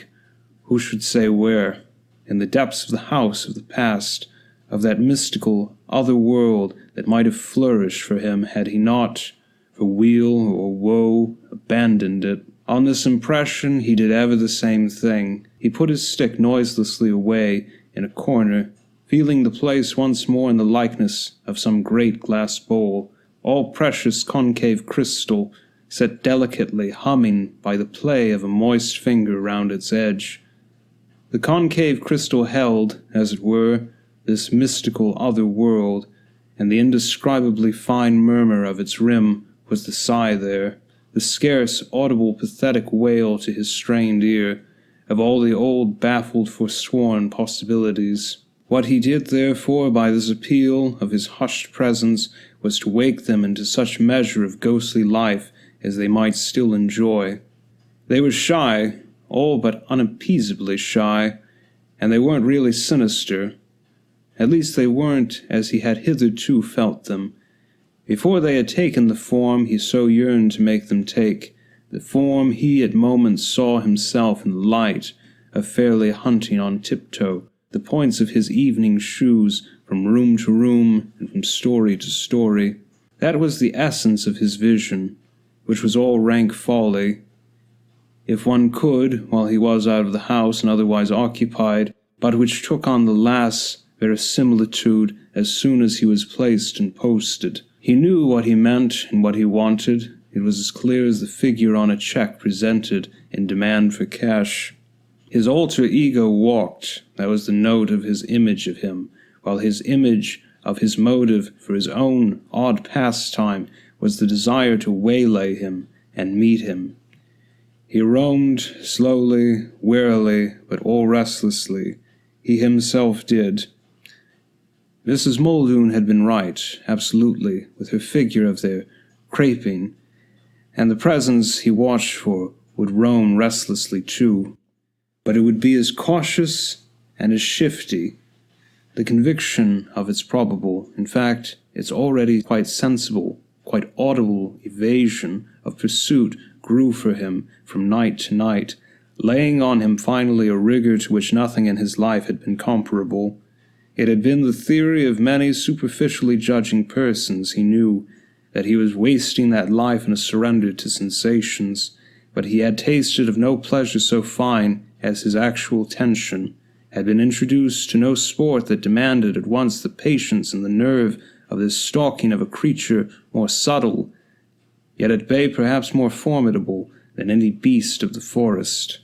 who should say where, in the depths of the house of the past, of that mystical other world that might have flourished for him had he not, for weal or woe, abandoned it. On this impression he did ever the same thing. He put his stick noiselessly away in a corner, feeling the place once more in the likeness of some great glass bowl, all precious concave crystal, set delicately humming by the play of a moist finger round its edge. The concave crystal held, as it were, this mystical other world, and the indescribably fine murmur of its rim was the sigh there, the scarce audible pathetic wail to his strained ear, of all the old baffled forsworn possibilities. What he did, therefore, by this appeal of his hushed presence was to wake them into such measure of ghostly life as they might still enjoy. They were shy, all but unappeasably shy, and they weren't really sinister. At least they weren't as he had hitherto felt them, before they had taken the form he so yearned to make them take, the form he at moments saw himself in the light of fairly hunting on tiptoe, the points of his evening shoes from room to room and from story to story. That was the essence of his vision, which was all rank folly. If one could, while he was out of the house and otherwise occupied, but which took on the last verisimilitude as soon as he was placed and posted. He knew what he meant and what he wanted. It was as clear as the figure on a check presented in demand for cash. His alter ego walked, that was the note of his image of him, while his image of his motive for his own odd pastime was the desire to waylay him and meet him. He roamed slowly, warily, but all restlessly. He himself did. Mrs. Muldoon had been right, absolutely, with her figure of their craping, and the presence he watched for would roam restlessly too. but it would be as cautious and as shifty. The conviction of its probable, in fact, its already quite sensible, quite audible evasion of pursuit grew for him from night to night, laying on him finally a rigor to which nothing in his life had been comparable. It had been the theory of many superficially judging persons, he knew, that he was wasting that life in a surrender to sensations, but he had tasted of no pleasure so fine as his actual tension, had been introduced to no sport that demanded at once the patience and the nerve of this stalking of a creature more subtle, yet at bay perhaps more formidable than any beast of the forest.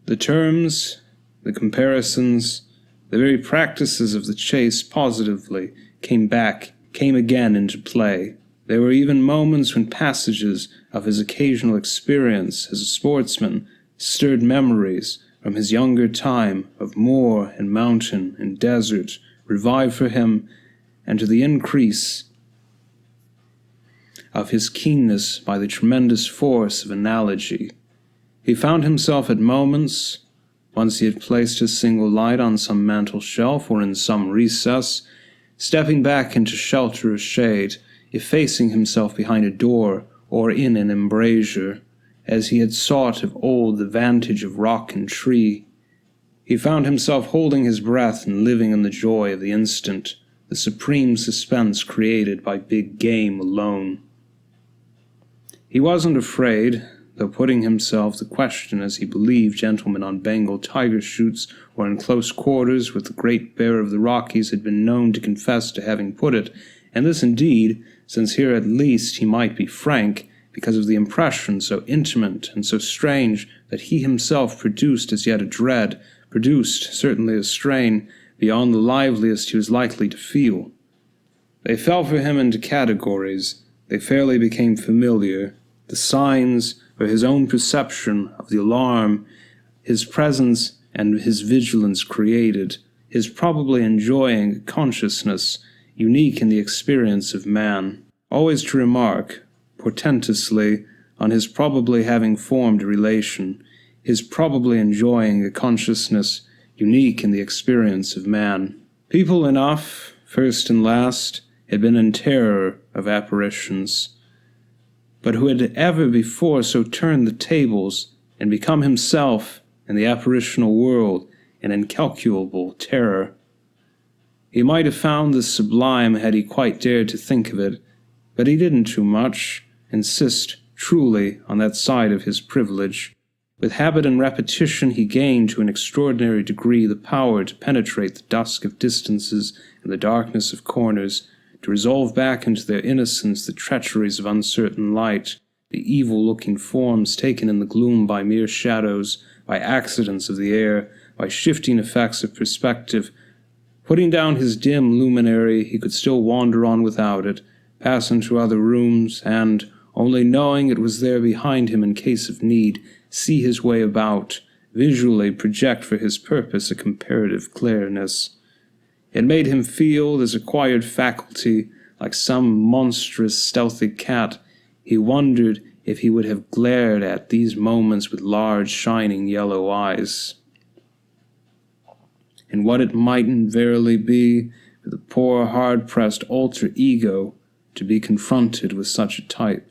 The terms, the comparisons, the very practices of the chase positively came again into play. There were even moments when passages of his occasional experience as a sportsman stirred memories from his younger time of moor and mountain and desert, revived for him, and to the increase of his keenness by the tremendous force of analogy. He found himself at moments, once he had placed his single light on some mantel shelf or in some recess, stepping back into shelter or shade, effacing himself behind a door or in an embrasure, as he had sought of old the vantage of rock and tree. He found himself holding his breath and living in the joy of the instant, the supreme suspense created by big game alone. He wasn't afraid, though putting himself the question as he believed gentlemen on Bengal tiger shoots or in close quarters with the great bear of the Rockies had been known to confess to having put it, and this indeed, since here at least he might be frank, because of the impression so intimate and so strange that he himself produced as yet a dread, produced certainly a strain, beyond the liveliest he was likely to feel. They fell for him into categories, they fairly became familiar. The signs were his own perception of the alarm his presence and his vigilance created, his probably enjoying a consciousness unique in the experience of man, always to remark, portentously, on his probably having formed a relation, his probably enjoying a consciousness unique in the experience of man. People enough, first and last, had been in terror of apparitions, but who had ever before so turned the tables and become himself in the apparitional world an incalculable terror? He might have found this sublime had he quite dared to think of it, but he didn't too much insist truly on that side of his privilege. With habit and repetition he gained to an extraordinary degree the power to penetrate the dusk of distances and the darkness of corners, to resolve back into their innocence the treacheries of uncertain light, the evil-looking forms taken in the gloom by mere shadows, by accidents of the air, by shifting effects of perspective. Putting down his dim luminary, he could still wander on without it, pass into other rooms, and, only knowing it was there behind him in case of need, see his way about, visually project for his purpose a comparative clearness. It made him feel this acquired faculty like some monstrous stealthy cat. He wondered if he would have glared at these moments with large shining yellow eyes, and what it mightn't verily be for the poor hard-pressed alter ego to be confronted with such a type.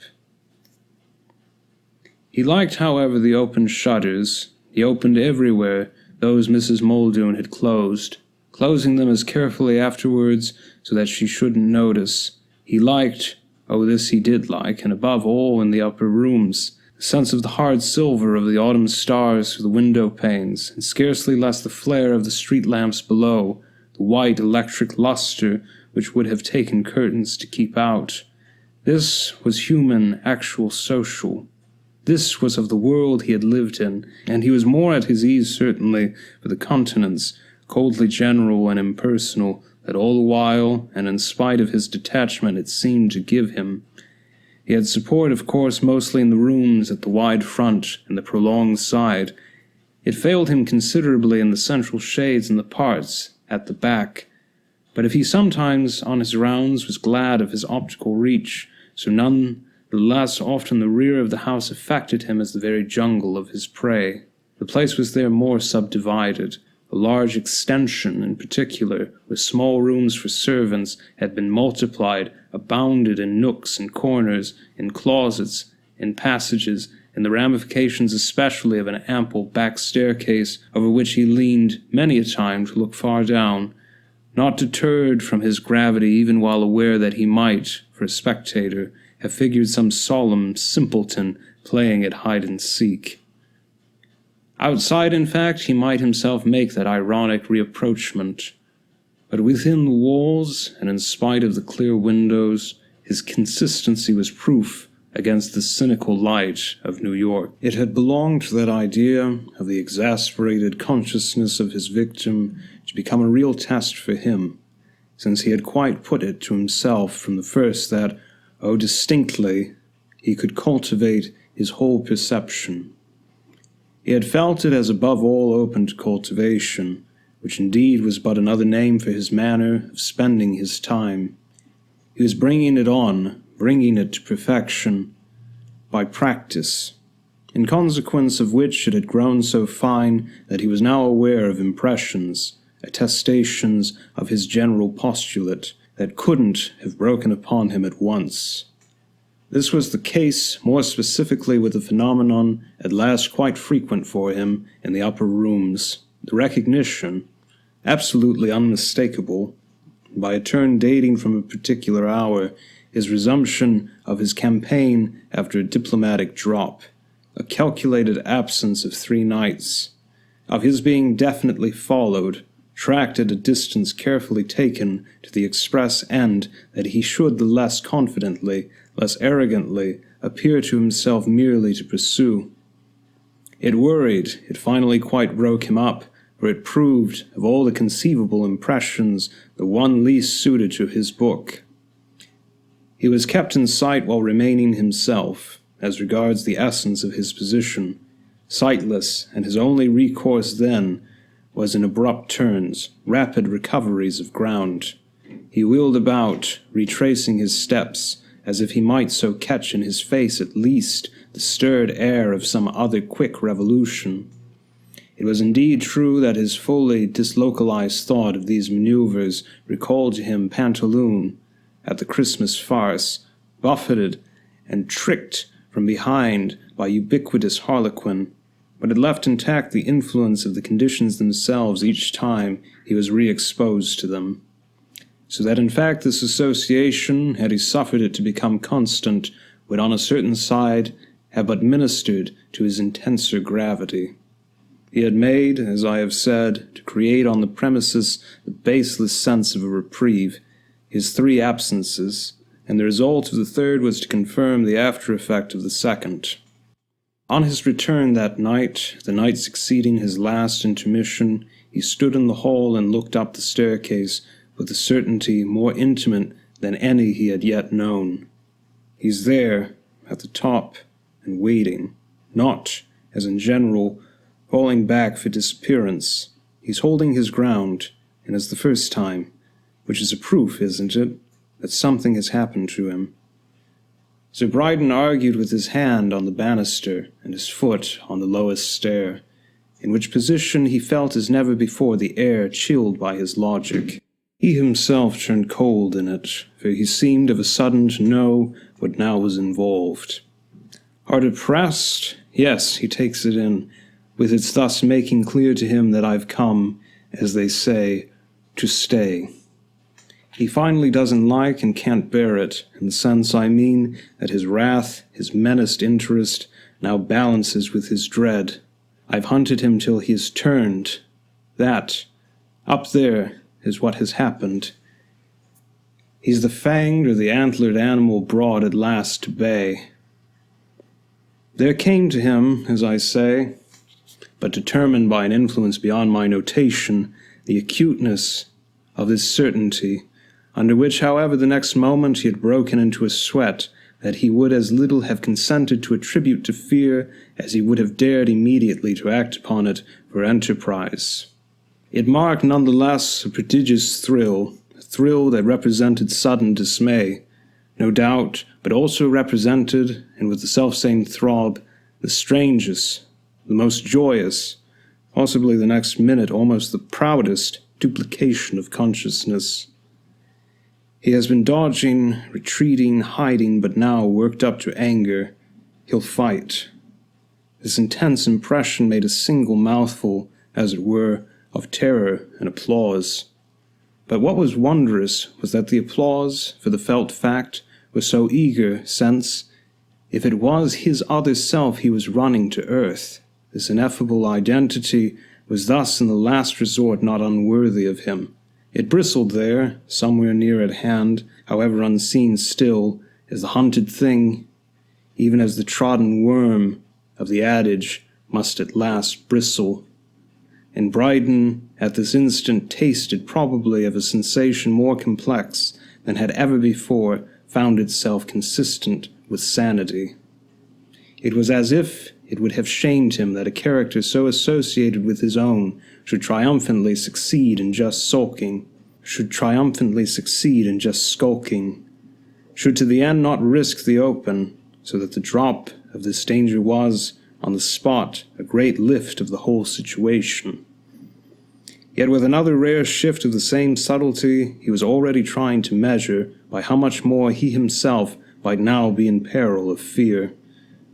He liked, however, the open shutters. He opened everywhere those Mrs. Muldoon had closed, closing them as carefully afterwards so that she shouldn't notice. He liked, oh this he did like, and above all in the upper rooms, the sense of the hard silver of the autumn stars through the window panes, and scarcely less the flare of the street lamps below, the white electric luster which would have taken curtains to keep out. This was human, actual, social. This was of the world he had lived in, and he was more at his ease certainly for the continents, coldly general and impersonal, that all the while, and in spite of his detachment, it seemed to give him. He had support, of course, mostly in the rooms at the wide front and the prolonged side. It failed him considerably in the central shades and the parts at the back. But if he sometimes, on his rounds, was glad of his optical reach, so none the less often the rear of the house affected him as the very jungle of his prey. The place was there more subdivided. A large extension, in particular, where small rooms for servants had been multiplied, abounded in nooks and corners, in closets, in passages, in the ramifications especially of an ample back staircase, over which he leaned many a time to look far down, not deterred from his gravity even while aware that he might, for a spectator, have figured some solemn simpleton playing at hide-and-seek. Outside, in fact, he might himself make that ironic reapproachment, but within the walls, and in spite of the clear windows, his consistency was proof against the cynical light of New York. It had belonged to that idea of the exasperated consciousness of his victim to become a real test for him, since he had quite put it to himself from the first that, distinctly, he could cultivate his whole perception. He had felt it as above all open to cultivation, which indeed was but another name for his manner of spending his time. He was bringing it on, bringing it to perfection, by practice, in consequence of which it had grown so fine that he was now aware of impressions, attestations of his general postulate, that couldn't have broken upon him at once. This was the case more specifically with the phenomenon at last quite frequent for him in the upper rooms, the recognition, absolutely unmistakable, by a turn dating from a particular hour, his resumption of his campaign after a diplomatic drop, a calculated absence of 3 nights, of his being definitely followed, tracked at a distance carefully taken to the express end that he should the less confidently, less arrogantly, appear to himself merely to pursue. It worried, it finally quite broke him up, for it proved, of all the conceivable impressions, the one least suited to his book. He was kept in sight while remaining himself, as regards the essence of his position, sightless, and his only recourse then was in abrupt turns, rapid recoveries of ground. He wheeled about, retracing his steps, as if he might so catch in his face at least the stirred air of some other quick revolution. It was indeed true that his fully dislocalized thought of these maneuvers recalled to him Pantaloon at the Christmas farce, buffeted and tricked from behind by ubiquitous Harlequin, but it left intact the influence of the conditions themselves each time he was re-exposed to them. So that in fact this association, had he suffered it to become constant, would on a certain side have but ministered to his intenser gravity. He had made, as I have said, to create on the premises the baseless sense of a reprieve, his 3 absences, and the result of the third was to confirm the after-effect of the second. On his return that night, the night succeeding his last intermission, he stood in the hall and looked up the staircase with a certainty more intimate than any he had yet known. He's there, at the top, and waiting, not, as in general, falling back for disappearance. He's holding his ground, and as the first time, which is a proof, isn't it, that something has happened to him. Sir Brydon argued with his hand on the banister and his foot on the lowest stair, in which position he felt as never before the air chilled by his logic. He himself turned cold in it, for he seemed of a sudden to know what now was involved. Hard oppressed? Yes, he takes it in, with its thus making clear to him that I've come, as they say, to stay. He finally doesn't like and can't bear it, in the sense I mean that his wrath, his menaced interest, now balances with his dread. I've hunted him till he has turned. That, up there, is what has happened. He's the fanged or the antlered animal brought at last to bay. There came to him, as I say, but determined by an influence beyond my notation, the acuteness of this certainty, under which, however, the next moment he had broken into a sweat that he would as little have consented to attribute to fear as he would have dared immediately to act upon it for enterprise. It marked none the less a prodigious thrill, a thrill that represented sudden dismay, no doubt, but also represented, and with the selfsame throb, the strangest, the most joyous, possibly the next minute almost the proudest duplication of consciousness. He has been dodging, retreating, hiding, but now, worked up to anger, he'll fight. This intense impression made a single mouthful, as it were, of terror and applause. But what was wondrous was that the applause, for the felt fact, was so eager, since, if it was his other self he was running to earth, this ineffable identity was thus in the last resort not unworthy of him. It bristled there, somewhere near at hand, however unseen still, as the hunted thing, even as the trodden worm of the adage must at last bristle. And Brydon at this instant tasted probably of a sensation more complex than had ever before found itself consistent with sanity. It was as if it would have shamed him that a character so associated with his own should triumphantly succeed in just skulking, should to the end not risk the open, so that the drop of this danger was, on the spot, a great lift of the whole situation. Yet with another rare shift of the same subtlety, he was already trying to measure by how much more he himself might now be in peril of fear,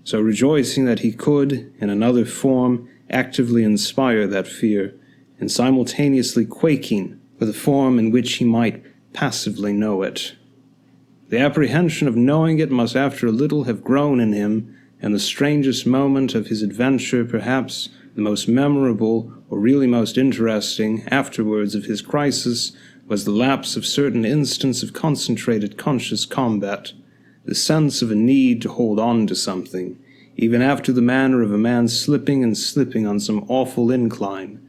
so rejoicing that he could, in another form, actively inspire that fear, and simultaneously quaking with a form in which he might passively know it. The apprehension of knowing it must after a little have grown in him, and the strangest moment of his adventure, perhaps the most memorable or really most interesting afterwards of his crisis, was the lapse of certain instants of concentrated conscious combat, the sense of a need to hold on to something, even after the manner of a man slipping and slipping on some awful incline,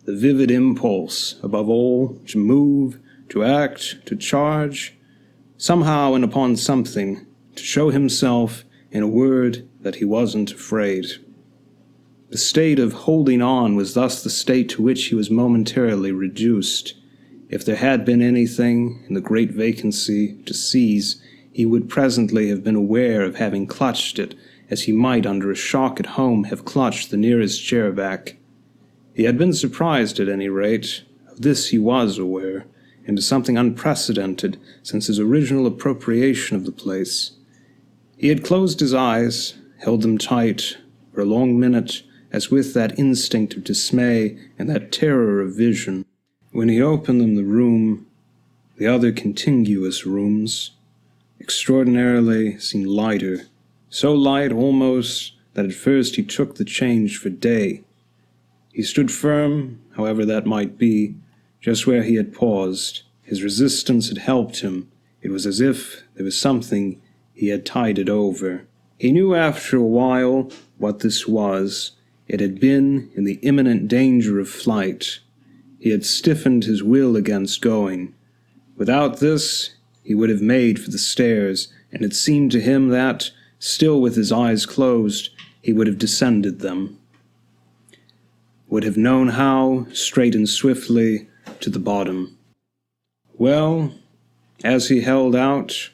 the vivid impulse, above all, to move, to act, to charge, somehow and upon something, to show himself, in a word, that he wasn't afraid. The state of holding on was thus the state to which he was momentarily reduced. If there had been anything, in the great vacancy, to seize, he would presently have been aware of having clutched it, as he might under a shock at home have clutched the nearest chair back. He had been surprised at any rate, of this he was aware, into something unprecedented since his original appropriation of the place. He had closed his eyes, held them tight, for a long minute, as with that instinct of dismay and that terror of vision. When he opened them, the room, the other contiguous rooms, extraordinarily seemed lighter, so light almost that at first he took the change for day. He stood firm, however that might be, just where he had paused. His resistance had helped him. It was as if there was something he had tided over. He knew after a while what this was. It had been in the imminent danger of flight. He had stiffened his will against going. Without this, he would have made for the stairs, and it seemed to him that, still with his eyes closed, he would have descended them. Would have known how, straight and swiftly, to the bottom. Well, as he held out,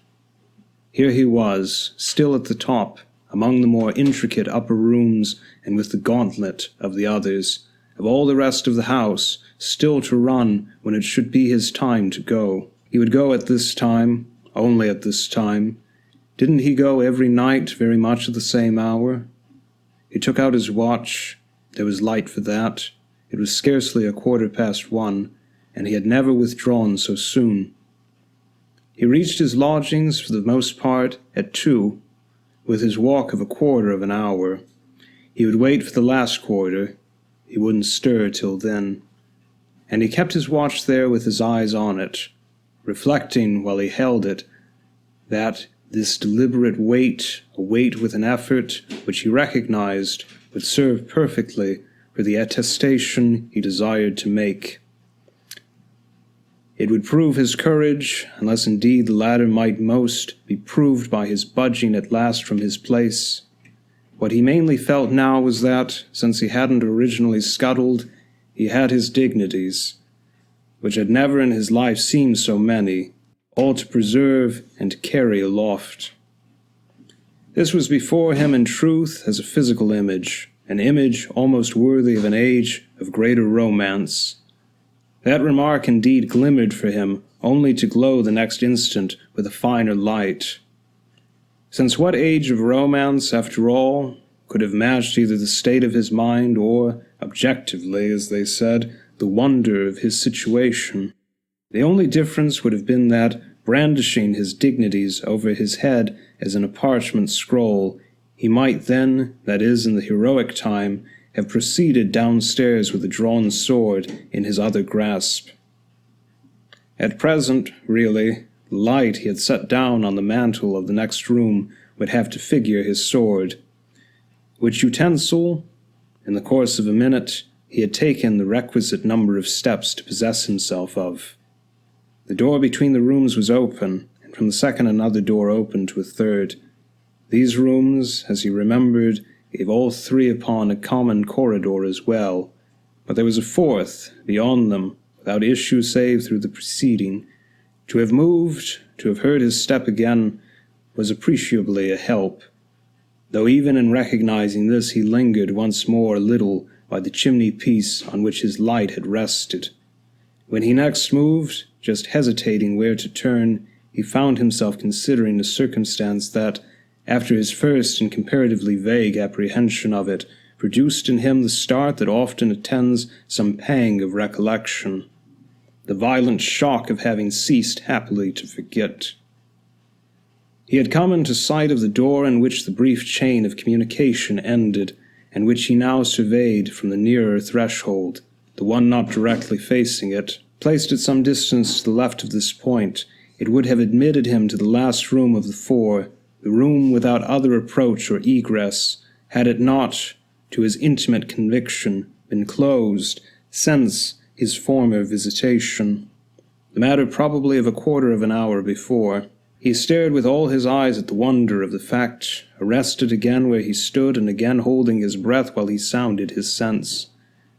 here he was, still at the top, among the more intricate upper rooms and with the gauntlet of the others, of all the rest of the house, still to run when it should be his time to go. He would go at this time, only at this time. Didn't he go every night very much at the same hour? He took out his watch. There was light for that. It was scarcely 1:15, and he had never withdrawn so soon. He reached his lodgings, for the most part, at 2, with his walk of 1/4 of an hour. He would wait for the last quarter. He wouldn't stir till then. And he kept his watch there with his eyes on it, reflecting while he held it that this deliberate wait, a wait with an effort which he recognized, would serve perfectly for the attestation he desired to make. It would prove his courage, unless indeed the latter might most be proved by his budging at last from his place. What he mainly felt now was that, since he hadn't originally scuttled, he had his dignities, which had never in his life seemed so many, all to preserve and to carry aloft. This was before him in truth as a physical image, an image almost worthy of an age of greater romance. That remark indeed glimmered for him, only to glow the next instant with a finer light. Since what age of romance, after all, could have matched either the state of his mind or, objectively, as they said, the wonder of his situation? The only difference would have been that, brandishing his dignities over his head as in a parchment scroll, he might then, that is, in the heroic time, have proceeded downstairs with a drawn sword in his other grasp. At present, really, the light he had set down on the mantel of the next room would have to figure his sword, which utensil, in the course of a minute, he had taken the requisite number of steps to possess himself of. The door between the rooms was open, and from the second another door opened to a third. These rooms, as he remembered, gave all three upon a common corridor as well, but there was a fourth, beyond them, without issue save through the preceding. To have moved, to have heard his step again, was appreciably a help, though even in recognizing this he lingered once more a little by the chimney-piece on which his light had rested. When he next moved, just hesitating where to turn, he found himself considering a circumstance that, after his first and comparatively vague apprehension of it, produced in him the start that often attends some pang of recollection, the violent shock of having ceased happily to forget. He had come into sight of the door in which the brief chain of communication ended, and which he now surveyed from the nearer threshold, the one not directly facing it. Placed at some distance to the left of this point, it would have admitted him to the last room of the four, the room without other approach or egress, had it not, to his intimate conviction, been closed since his former visitation, the matter probably of a quarter of an hour before. He stared with all his eyes at the wonder of the fact, arrested again where he stood and again holding his breath while he sounded his sense.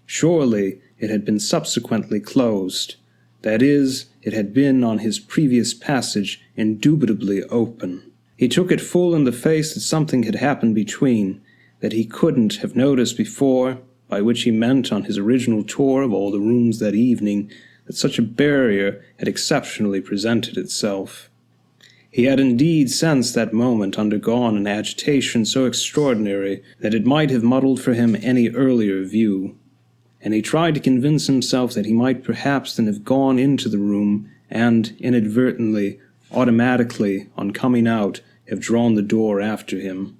Surely it had been subsequently closed. That is, it had been on his previous passage indubitably open. He took it full in the face that something had happened between, that he couldn't have noticed before, by which he meant on his original tour of all the rooms that evening, that such a barrier had exceptionally presented itself. He had indeed since that moment undergone an agitation so extraordinary that it might have muddled for him any earlier view, and he tried to convince himself that he might perhaps then have gone into the room and, inadvertently, automatically, on coming out, have drawn the door after him.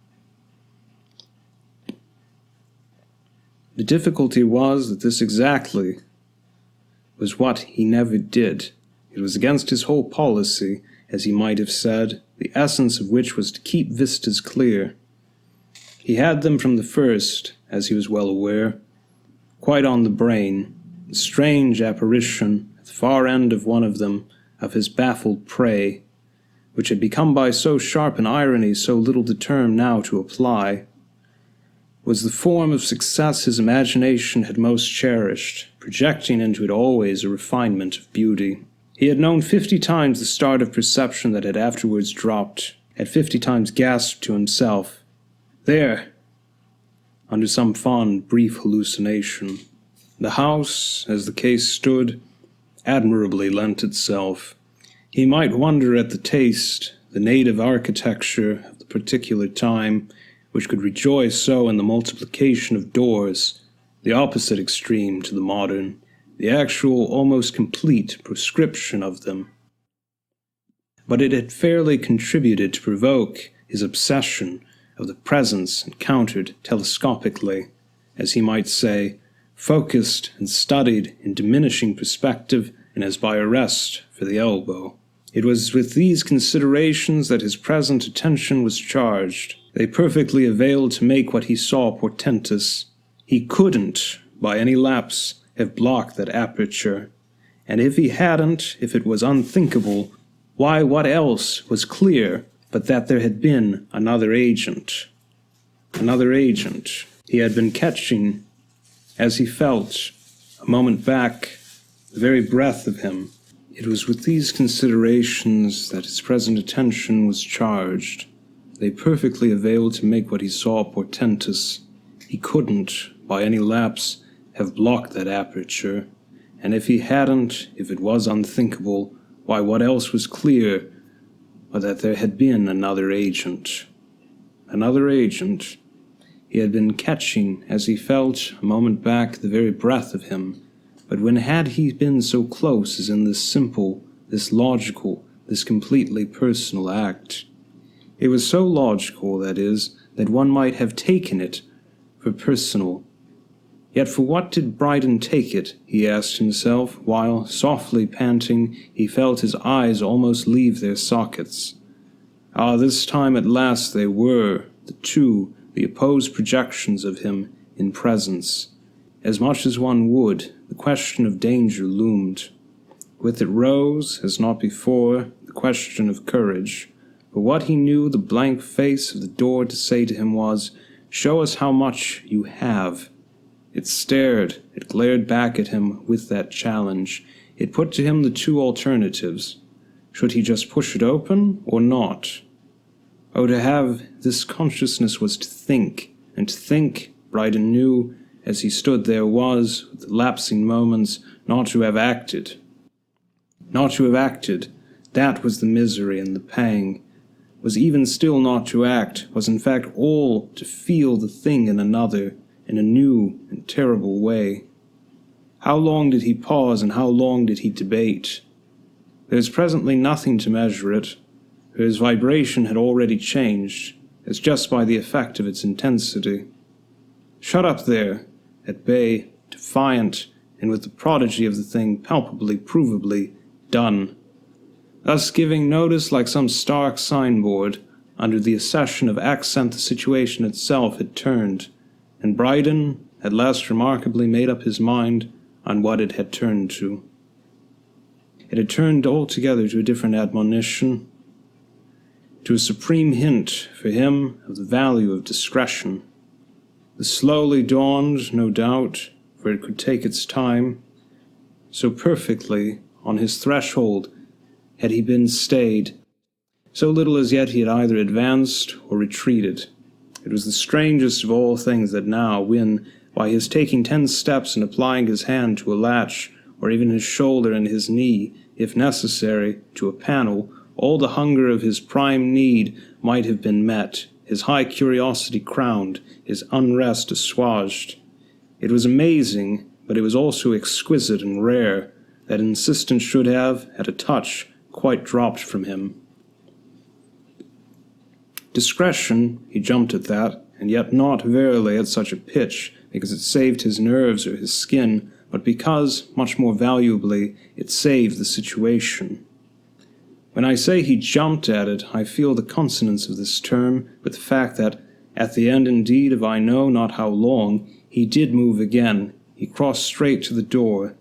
The difficulty was that this exactly was what he never did. It was against his whole policy, as he might have said, the essence of which was to keep vistas clear. He had them from the first, as he was well aware, quite on the brain, the strange apparition, at the far end of one of them, of his baffled prey, which had become by so sharp an irony so little the term now to apply, was the form of success his imagination had most cherished, projecting into it always a refinement of beauty. He had known 50 times the start of perception that had afterwards dropped, had 50 times gasped to himself, "There!" under some fond, brief hallucination. The house, as the case stood, admirably lent itself. He might wonder at the taste, the native architecture of the particular time, which could rejoice so in the multiplication of doors, the opposite extreme to the modern, the actual, almost complete proscription of them. But it had fairly contributed to provoke his obsession of the presence encountered telescopically, as he might say, focused and studied in diminishing perspective and as by a rest for the elbow. It was with these considerations that his present attention was charged. They perfectly availed to make what he saw portentous. He couldn't, by any lapse, have blocked that aperture, and if he hadn't, if it was unthinkable, why, what else was clear but that there had been another agent? Another agent. He had been catching, as he felt, a moment back, the very breath of him. It was with these considerations that his present attention was charged. They perfectly availed to make what he saw portentous. he couldn't, by any lapse, have blocked that aperture, and if he hadn't, if it was unthinkable, why what else was clear but that there had been another agent. Another agent. He had been catching, as he felt a moment back, the very breath of him, but when had he been so close as in this simple, this logical, this completely personal act? It was so logical, that is, that one might have taken it for personal. Yet for what did Brydon take it, he asked himself, while, softly panting, he felt his eyes almost leave their sockets. Ah, this time at last they were, the two, the opposed projections of him, in presence. As much as one would, the question of danger loomed. With it rose, as not before, the question of courage. But what he knew the blank face of the door to say to him was, "Show us how much you have." It stared, it glared back at him with that challenge. It put to him the two alternatives. Should he just push it open, or not? Oh, to have this consciousness was to think, and to think, Brydon knew, as he stood there was, with the lapsing moments, not to have acted. Not to have acted, that was the misery and the pang. Was even still not to act, was in fact all to feel the thing in another, in a new and terrible way. How long did he pause, and how long did he debate? There was presently nothing to measure it, for his vibration had already changed, as just by the effect of its intensity. Shut up there, at bay, defiant, and with the prodigy of the thing palpably, provably done, thus giving notice like some stark signboard. Under the accession of accent the situation itself had turned, and Brydon at last remarkably made up his mind on what it had turned to. It had turned altogether to a different admonition, to a supreme hint for him of the value of discretion. This slowly dawned, no doubt, for it could take its time. So perfectly, on his threshold, had he been stayed. So little as yet he had either advanced or retreated. It was the strangest of all things that now, when, by his taking 10 steps and applying his hand to a latch, or even his shoulder and his knee, if necessary, to a panel, all the hunger of his prime need might have been met, his high curiosity crowned, his unrest assuaged. It was amazing, but it was also exquisite and rare, that insistence should have, at a touch, quite dropped from him. Discretion, he jumped at that, and yet not verily at such a pitch, because it saved his nerves or his skin, but because, much more valuably, it saved the situation. When I say he jumped at it, I feel the consonance of this term with the fact that, at the end indeed of I know not how long, he did move again. He crossed straight to the door.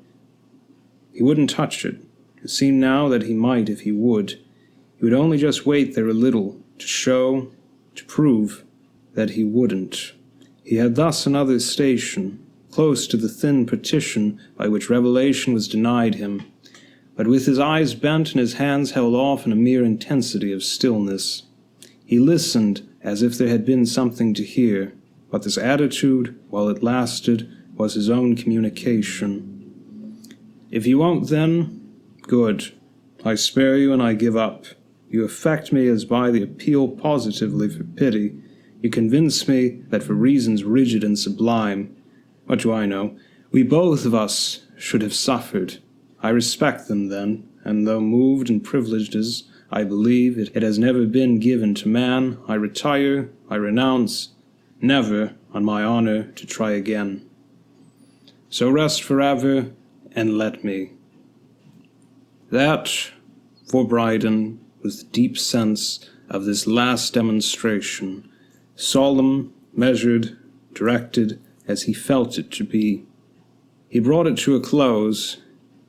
He wouldn't touch it. It seemed now that he might if he would. He would only just wait there a little, to show, to prove, that he wouldn't. He had thus another station, close to the thin partition by which revelation was denied him, but with his eyes bent and his hands held off in a mere intensity of stillness. He listened as if there had been something to hear, but this attitude, while it lasted, was his own communication. If you won't then, good. I spare you and I give up. You affect me as by the appeal positively for pity. You convince me that for reasons rigid and sublime. What do I know? We both of us should have suffered. I respect them then, and though moved and privileged as I believe it has never been given to man, I retire, I renounce, never, on my honor, to try again. So rest forever, and let me. That, for Brydon, was the deep sense of this last demonstration, solemn, measured, directed, as he felt it to be. He brought it to a close.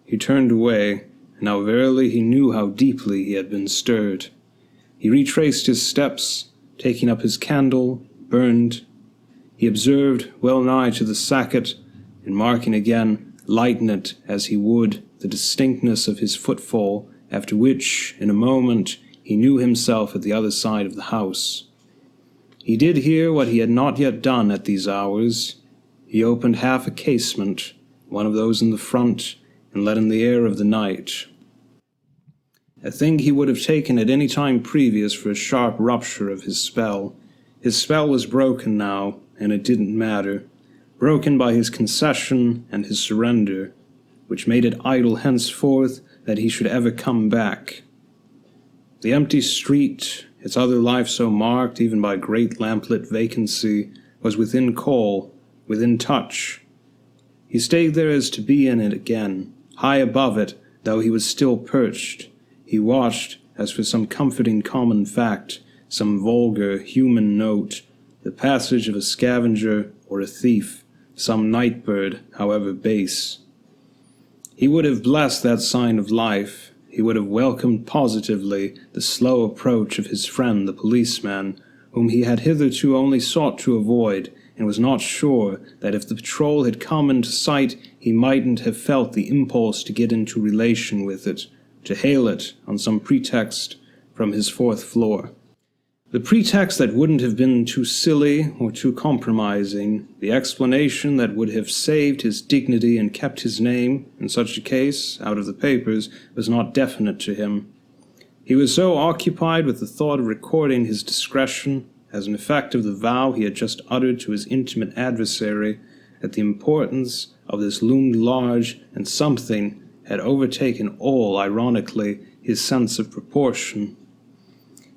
He turned away, and now verily he knew how deeply he had been stirred. He retraced his steps, taking up his candle, burned. He observed, well nigh to the sacket, and marking again, lighten it as he would, the distinctness of his footfall, after which, in a moment, he knew himself at the other side of the house. He did hear what he had not yet done at these hours. He opened half a casement, one of those in the front, and let in the air of the night. A thing he would have taken at any time previous for a sharp rupture of his spell. His spell was broken now, and it didn't matter. Broken by his concession and his surrender, which made it idle henceforth that he should ever come back. The empty street, its other life so marked even by great lamplit vacancy, was within call, within touch. He stayed there as to be in it again, high above it, though he was still perched. He watched, as for some comforting common fact, some vulgar human note, the passage of a scavenger or a thief, some night bird, however base. He would have blessed that sign of life. He would have welcomed positively the slow approach of his friend the policeman, whom he had hitherto only sought to avoid, and was not sure that if the patrol had come into sight he mightn't have felt the impulse to get into relation with it, to hail it on some pretext from his fourth floor. The pretext that wouldn't have been too silly or too compromising, the explanation that would have saved his dignity and kept his name, in such a case, out of the papers, was not definite to him. He was so occupied with the thought of recording his discretion, as an effect of the vow he had just uttered to his intimate adversary, that the importance of this loomed large, and something had overtaken all, ironically, his sense of proportion.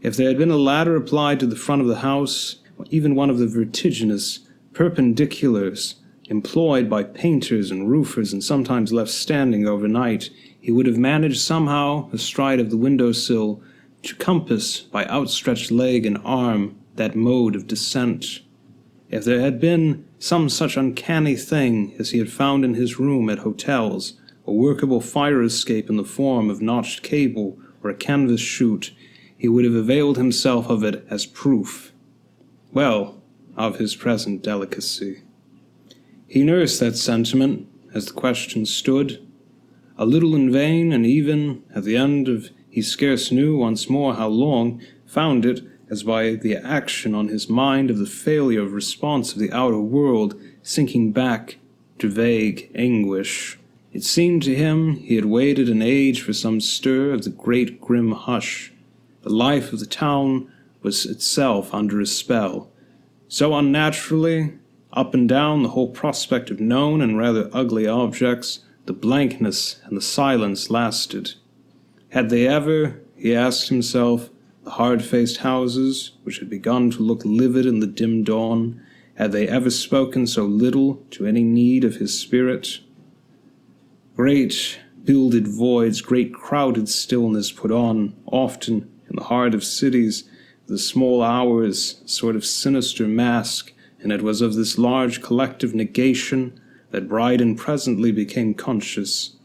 If there had been a ladder applied to the front of the house, or even one of the vertiginous perpendiculars employed by painters and roofers and sometimes left standing overnight, he would have managed somehow, astride of the window-sill, to compass by outstretched leg and arm that mode of descent. If there had been some such uncanny thing as he had found in his room at hotels, a workable fire escape in the form of notched cable or a canvas chute, he would have availed himself of it as proof, well, of his present delicacy. He nursed that sentiment as the question stood, a little in vain, and even, at the end of he scarce knew once more how long, found it, as by the action on his mind of the failure of response of the outer world, sinking back to vague anguish. It seemed to him he had waited an age for some stir of the great grim hush. The life of the town was itself under a spell. So unnaturally, up and down the whole prospect of known and rather ugly objects, the blankness and the silence lasted. Had they ever, he asked himself, the hard-faced houses, which had begun to look livid in the dim dawn, had they ever spoken so little to any need of his spirit? Great builded voids, great crowded stillness put on, often, in the heart of cities, the small hours, a sort of sinister mask, and it was of this large collective negation that Brydon presently became conscious,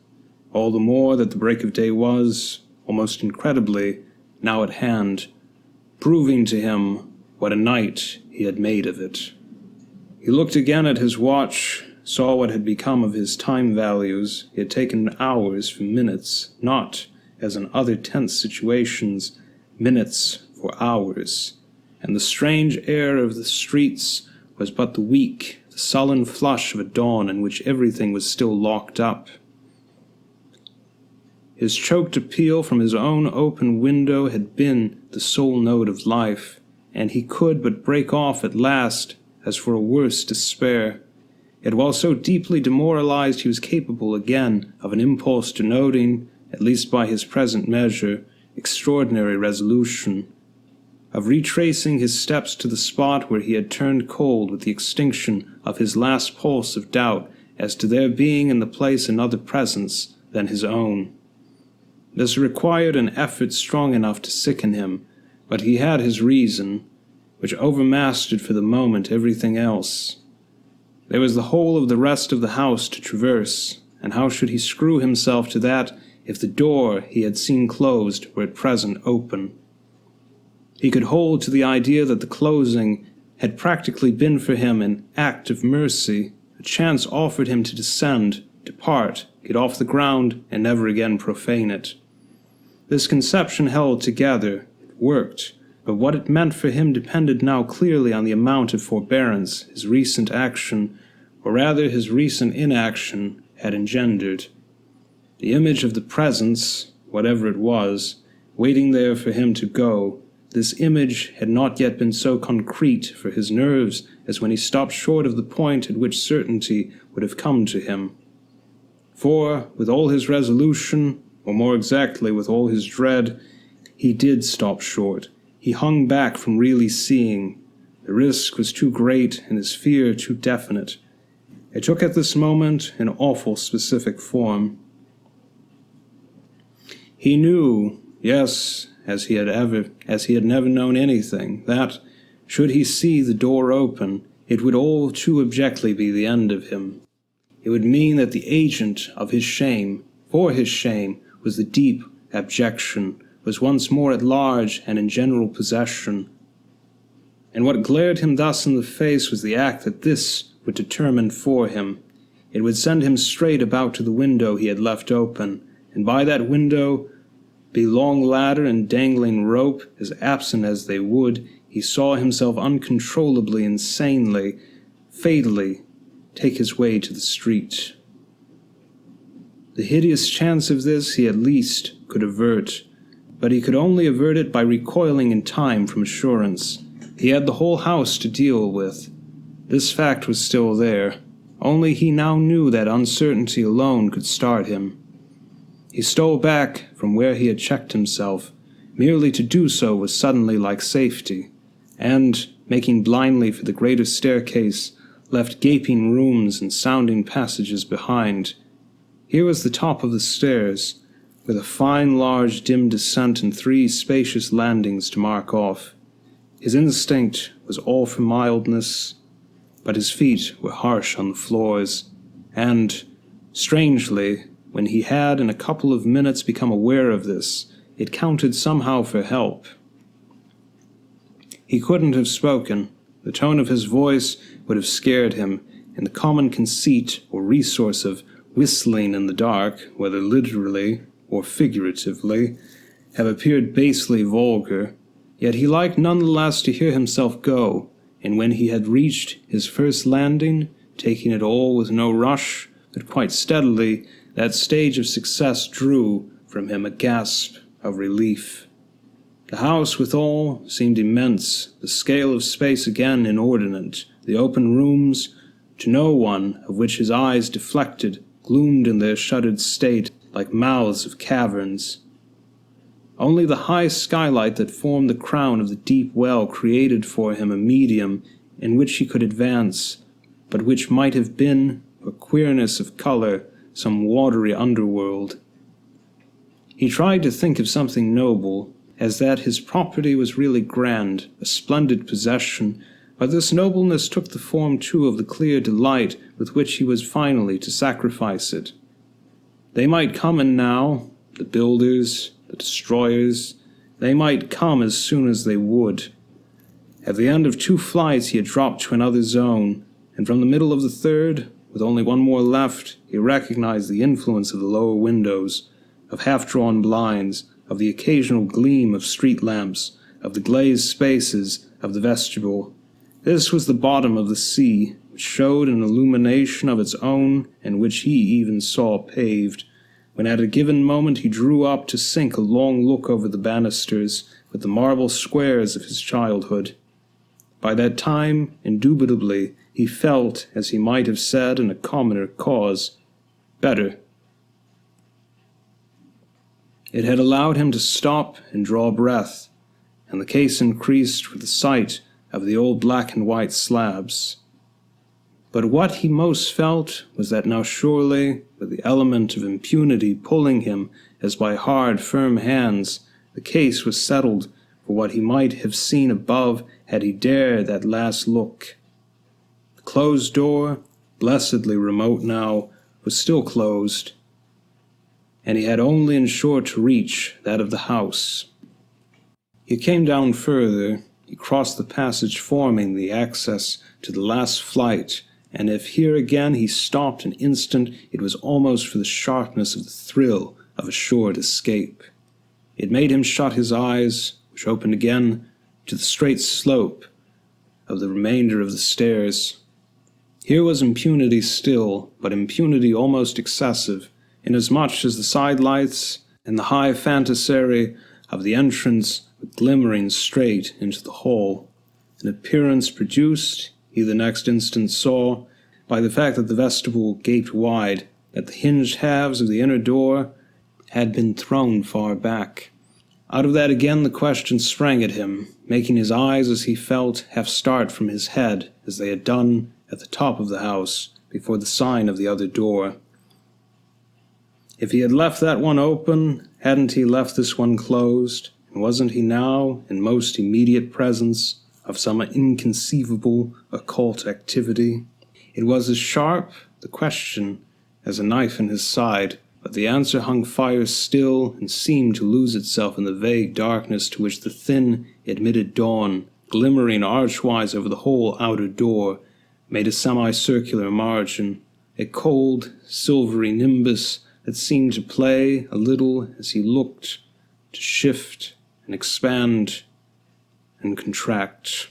all the more that the break of day was, almost incredibly, now at hand, proving to him what a night he had made of it. He looked again at his watch, saw what had become of his time values. He had taken hours for minutes, not, as in other tense situations, minutes for hours, and the strange air of the streets was but the weak, the sullen flush of a dawn in which everything was still locked up. His choked appeal from his own open window had been the sole note of life, and he could but break off at last, as for a worse despair. Yet while so deeply demoralized, he was capable again of an impulse denoting, at least by his present measure, extraordinary resolution, of retracing his steps to the spot where he had turned cold with the extinction of his last pulse of doubt as to there being in the place another presence than his own. This required an effort strong enough to sicken him, but he had his reason, which overmastered for the moment everything else. There was the whole of the rest of the house to traverse, and how should he screw himself to that if the door he had seen closed were at present open? He could hold to the idea that the closing had practically been for him an act of mercy, a chance offered him to descend, depart, get off the ground, and never again profane it. This conception held together, it worked, but what it meant for him depended now clearly on the amount of forbearance his recent action, or rather his recent inaction, had engendered. The image of the presence, whatever it was, waiting there for him to go, this image had not yet been so concrete for his nerves as when he stopped short of the point at which certainty would have come to him. For, with all his resolution, or more exactly with all his dread, he did stop short. He hung back from really seeing. The risk was too great and his fear too definite. It took at this moment an awful specific form. He knew, yes, as he had never known anything, that, should he see the door open, it would all too abjectly be the end of him. It would mean that the agent of his shame, for his shame, was the deep abjection, was once more at large and in general possession. And what glared him thus in the face was the act that this would determine for him. It would send him straight about to the window he had left open, and by that window, be long ladder and dangling rope as absent as they would, he saw himself uncontrollably, insanely, fatally take his way to the street. The hideous chance of this he at least could avert, but he could only avert it by recoiling in time from assurance. He had the whole house to deal with. This fact was still there, only he now knew that uncertainty alone could start him. He stole back from where he had checked himself. Merely to do so was suddenly like safety, and, making blindly for the greater staircase, left gaping rooms and sounding passages behind. Here was the top of the stairs, with a fine large dim descent and 3 spacious landings to mark off. His instinct was all for mildness, but his feet were harsh on the floors, and, strangely, when he had in a couple of minutes become aware of this, it counted somehow for help. He couldn't have spoken. The tone of his voice would have scared him, and the common conceit or resource of whistling in the dark, whether literally or figuratively, have appeared basely vulgar. Yet he liked none the less to hear himself go, and when he had reached his first landing, taking it all with no rush, but quite steadily, that stage of success drew from him a gasp of relief. The house, withal, seemed immense, the scale of space again inordinate, the open rooms, to no one of which his eyes deflected, gloomed in their shuttered state like mouths of caverns. Only the high skylight that formed the crown of the deep well created for him a medium in which he could advance, but which might have been, for queerness of color, some watery underworld. He tried to think of something noble, as that his property was really grand, a splendid possession, but this nobleness took the form too of the clear delight with which he was finally to sacrifice it. They might come and now, the builders, the destroyers, they might come as soon as they would. At the end of 2 flights he had dropped to another zone, and from the middle of the 3rd, with only 1 more left, he recognized the influence of the lower windows, of half-drawn blinds, of the occasional gleam of street lamps, of the glazed spaces of the vestibule. This was the bottom of the sea, which showed an illumination of its own, and which he even saw paved, when at a given moment he drew up to sink a long look over the banisters with the marble squares of his childhood. By that time, indubitably, he felt, as he might have said in a commoner cause, better. It had allowed him to stop and draw breath, and the case increased with the sight of the old black and white slabs. But what he most felt was that now surely, with the element of impunity pulling him as by hard, firm hands, the case was settled for what he might have seen above had he dared that last look. The closed door, blessedly remote now, was still closed, and he had only in short reach that of the house. He came down further, he crossed the passage forming the access to the last flight, and if here again he stopped an instant, it was almost for the sharpness of the thrill of assured escape. It made him shut his eyes, which opened again, to the straight slope of the remainder of the stairs. Here was impunity still, but impunity almost excessive, inasmuch as the side lights and the high fantasary of the entrance were glimmering straight into the hall, an appearance produced, he the next instant saw, by the fact that the vestibule gaped wide, that the hinged halves of the inner door had been thrown far back. Out of that again the question sprang at him, making his eyes, as he felt, half start from his head, as they had done at the top of the house, before the sign of the other door. If he had left that one open, hadn't he left this one closed, and wasn't he now in most immediate presence of some inconceivable occult activity? It was as sharp, the question, as a knife in his side, but the answer hung fire still and seemed to lose itself in the vague darkness to which the thin, admitted dawn, glimmering archwise over the whole outer door, made a semicircular margin, a cold, silvery nimbus that seemed to play a little as he looked, to shift and expand and contract.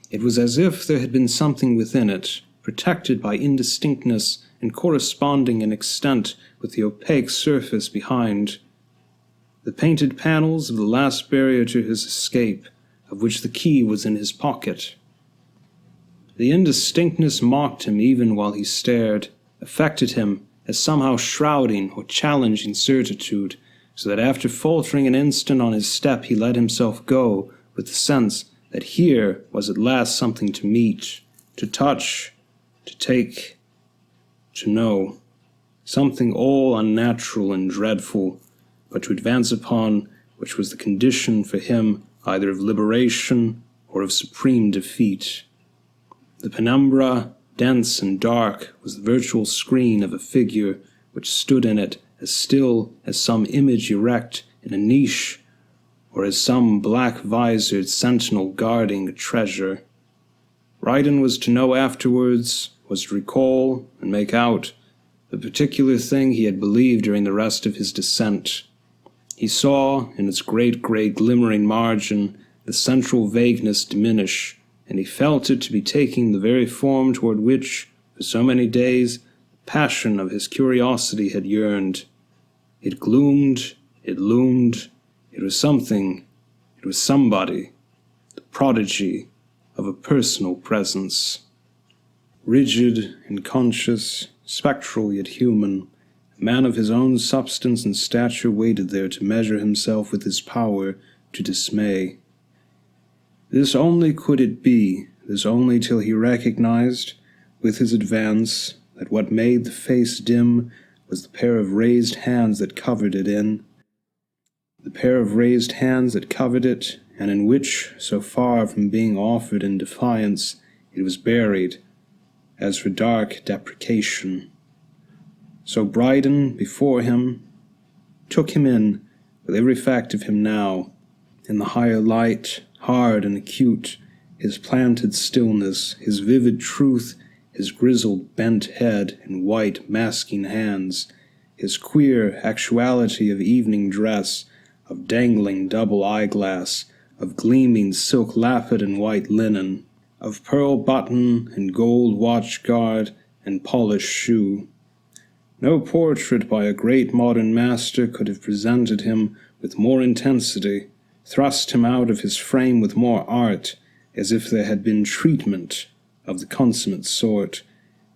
It was as if there had been something within it, protected by indistinctness and corresponding in extent with the opaque surface behind. The painted panels of the last barrier to his escape, of which the key was in his pocket. The indistinctness mocked him even while he stared, affected him as somehow shrouding or challenging certitude, so that after faltering an instant on his step he let himself go with the sense that here was at last something to meet, to touch, to take, to know, something all unnatural and dreadful, but to advance upon, which was the condition for him either of liberation or of supreme defeat. The penumbra, dense and dark, was the virtual screen of a figure which stood in it as still as some image erect in a niche, or as some black-visored sentinel guarding a treasure. Brydon was to know afterwards, was to recall and make out the particular thing he had believed during the rest of his descent. He saw, in its great grey glimmering margin, the central vagueness diminish, and he felt it to be taking the very form toward which, for so many days, the passion of his curiosity had yearned. It gloomed, it loomed, it was something, it was somebody, the prodigy of a personal presence. Rigid and conscious, spectral yet human, a man of his own substance and stature waited there to measure himself with his power to dismay. This only could it be, this only till he recognized, with his advance, that what made the face dim was the pair of raised hands that covered it and in which, so far from being offered in defiance, it was buried, as for dark deprecation. So Brydon, before him, took him in, with every fact of him now, in the higher light, hard and acute, his planted stillness, his vivid truth, his grizzled bent head and white masking hands, his queer actuality of evening dress, of dangling double eyeglass, of gleaming silk lappet and white linen, of pearl button and gold watch guard and polished shoe. No portrait by a great modern master could have presented him with more intensity, thrust him out of his frame with more art, as if there had been treatment of the consummate sort,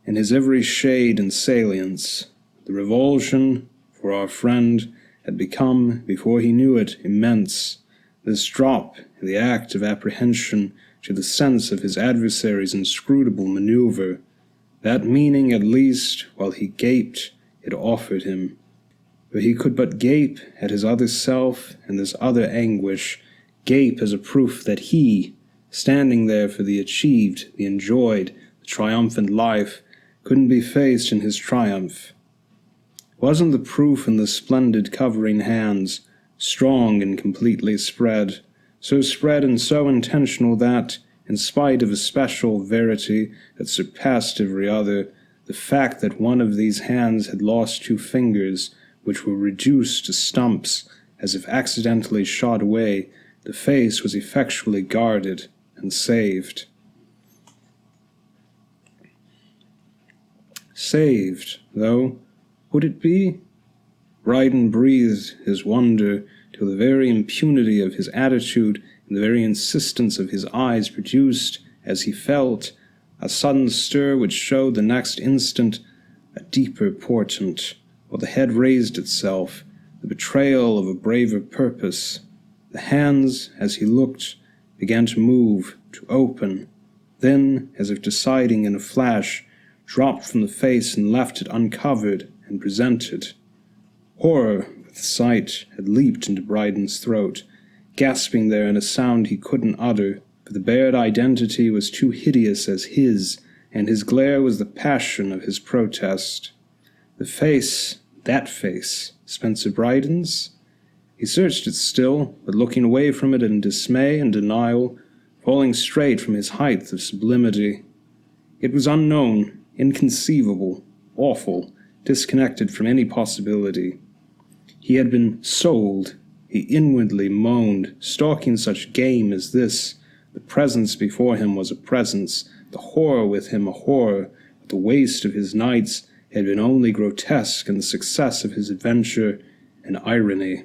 in his every shade and salience. The revulsion, for our friend, had become, before he knew it, immense. This drop in the act of apprehension to the sense of his adversary's inscrutable maneuver, that meaning at least, while he gaped, it offered him. For he could but gape at his other self and this other anguish, gape as a proof that he, standing there for the achieved, the enjoyed, the triumphant life, couldn't be faced in his triumph. Wasn't the proof in the splendid covering hands, strong and completely spread, so spread and so intentional that, in spite of a special verity that surpassed every other, the fact that one of these hands had lost 2 fingers which were reduced to stumps as if accidentally shot away, the face was effectually guarded and saved. Saved, though, would it be? Brydon breathed his wonder till the very impunity of his attitude and the very insistence of his eyes produced, as he felt, a sudden stir which showed the next instant a deeper portent, while the head raised itself, the betrayal of a braver purpose. The hands, as he looked, began to move, to open, then, as if deciding in a flash, dropped from the face and left it uncovered and presented. Horror, with the sight, had leaped into Brydon's throat, gasping there in a sound he couldn't utter, for the bared identity was too hideous as his, and his glare was the passion of his protest. The face, that face, Spencer Brydon's? He searched it still, but looking away from it in dismay and denial, falling straight from his height of sublimity. It was unknown, inconceivable, awful, disconnected from any possibility. He had been sold, he inwardly moaned, stalking such game as this. The presence before him was a presence, the horror with him a horror, but the waste of his nights had been only grotesque, and the success of his adventure an irony.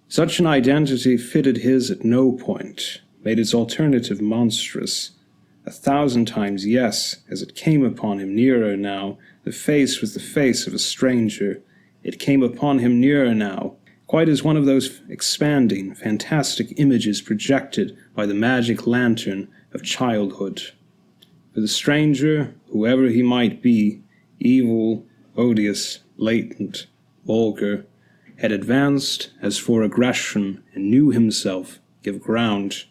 Such an identity fitted his at no point, made its alternative monstrous. 1,000 times yes, as it came upon him nearer now, the face was the face of a stranger. It came upon him nearer now, quite as one of those expanding, fantastic images projected by the magic lantern of childhood. For the stranger, whoever he might be, evil, odious, blatant, vulgar, had advanced as for aggression and knew himself give ground.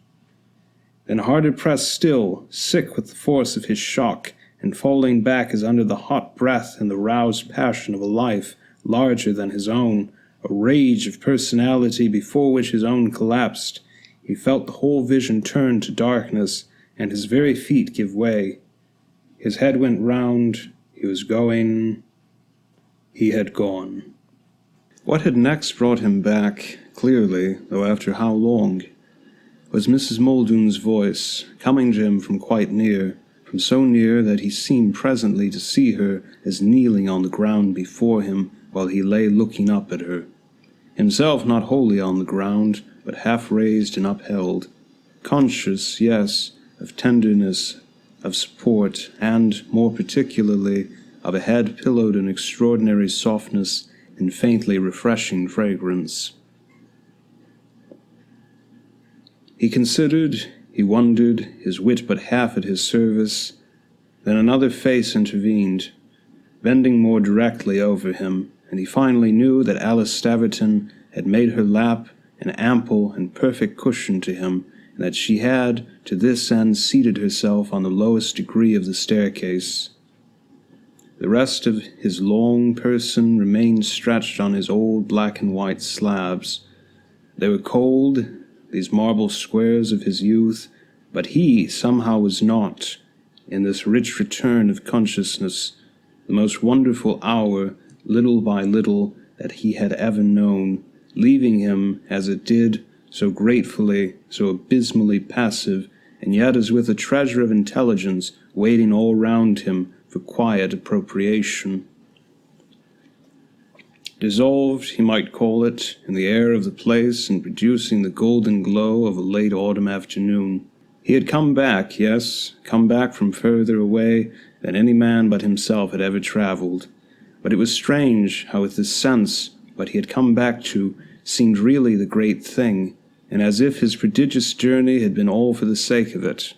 Then harder pressed still, sick with the force of his shock, and falling back as under the hot breath and the roused passion of a life larger than his own, a rage of personality before which his own collapsed, he felt the whole vision turn to darkness, and his very feet give way. His head went round, he was going, he had gone. What had next brought him back, clearly, though after how long, was Mrs. Muldoon's voice, coming to him from quite near, from so near that he seemed presently to see her as kneeling on the ground before him while he lay looking up at her. Himself not wholly on the ground, but half raised and upheld, conscious, yes, of tenderness, of support, and, more particularly, of a head pillowed in extraordinary softness and faintly refreshing fragrance. He considered, he wondered, his wit but half at his service. Then another face intervened, bending more directly over him, and he finally knew that Alice Staverton had made her lap an ample and perfect cushion to him, and that she had, to this end, seated herself on the lowest degree of the staircase. The rest of his long person remained stretched on his old black and white slabs. They were cold, these marble squares of his youth, but he somehow was not, in this rich return of consciousness, the most wonderful hour, little by little, that he had ever known, leaving him, as it did, so gratefully, so abysmally passive, and yet as with a treasure of intelligence waiting all round him for quiet appropriation. Dissolved, he might call it, in the air of the place and producing the golden glow of a late autumn afternoon. He had come back, yes, come back from further away than any man but himself had ever travelled. But it was strange how with this sense what he had come back to seemed really the great thing, and as if his prodigious journey had been all for the sake of it.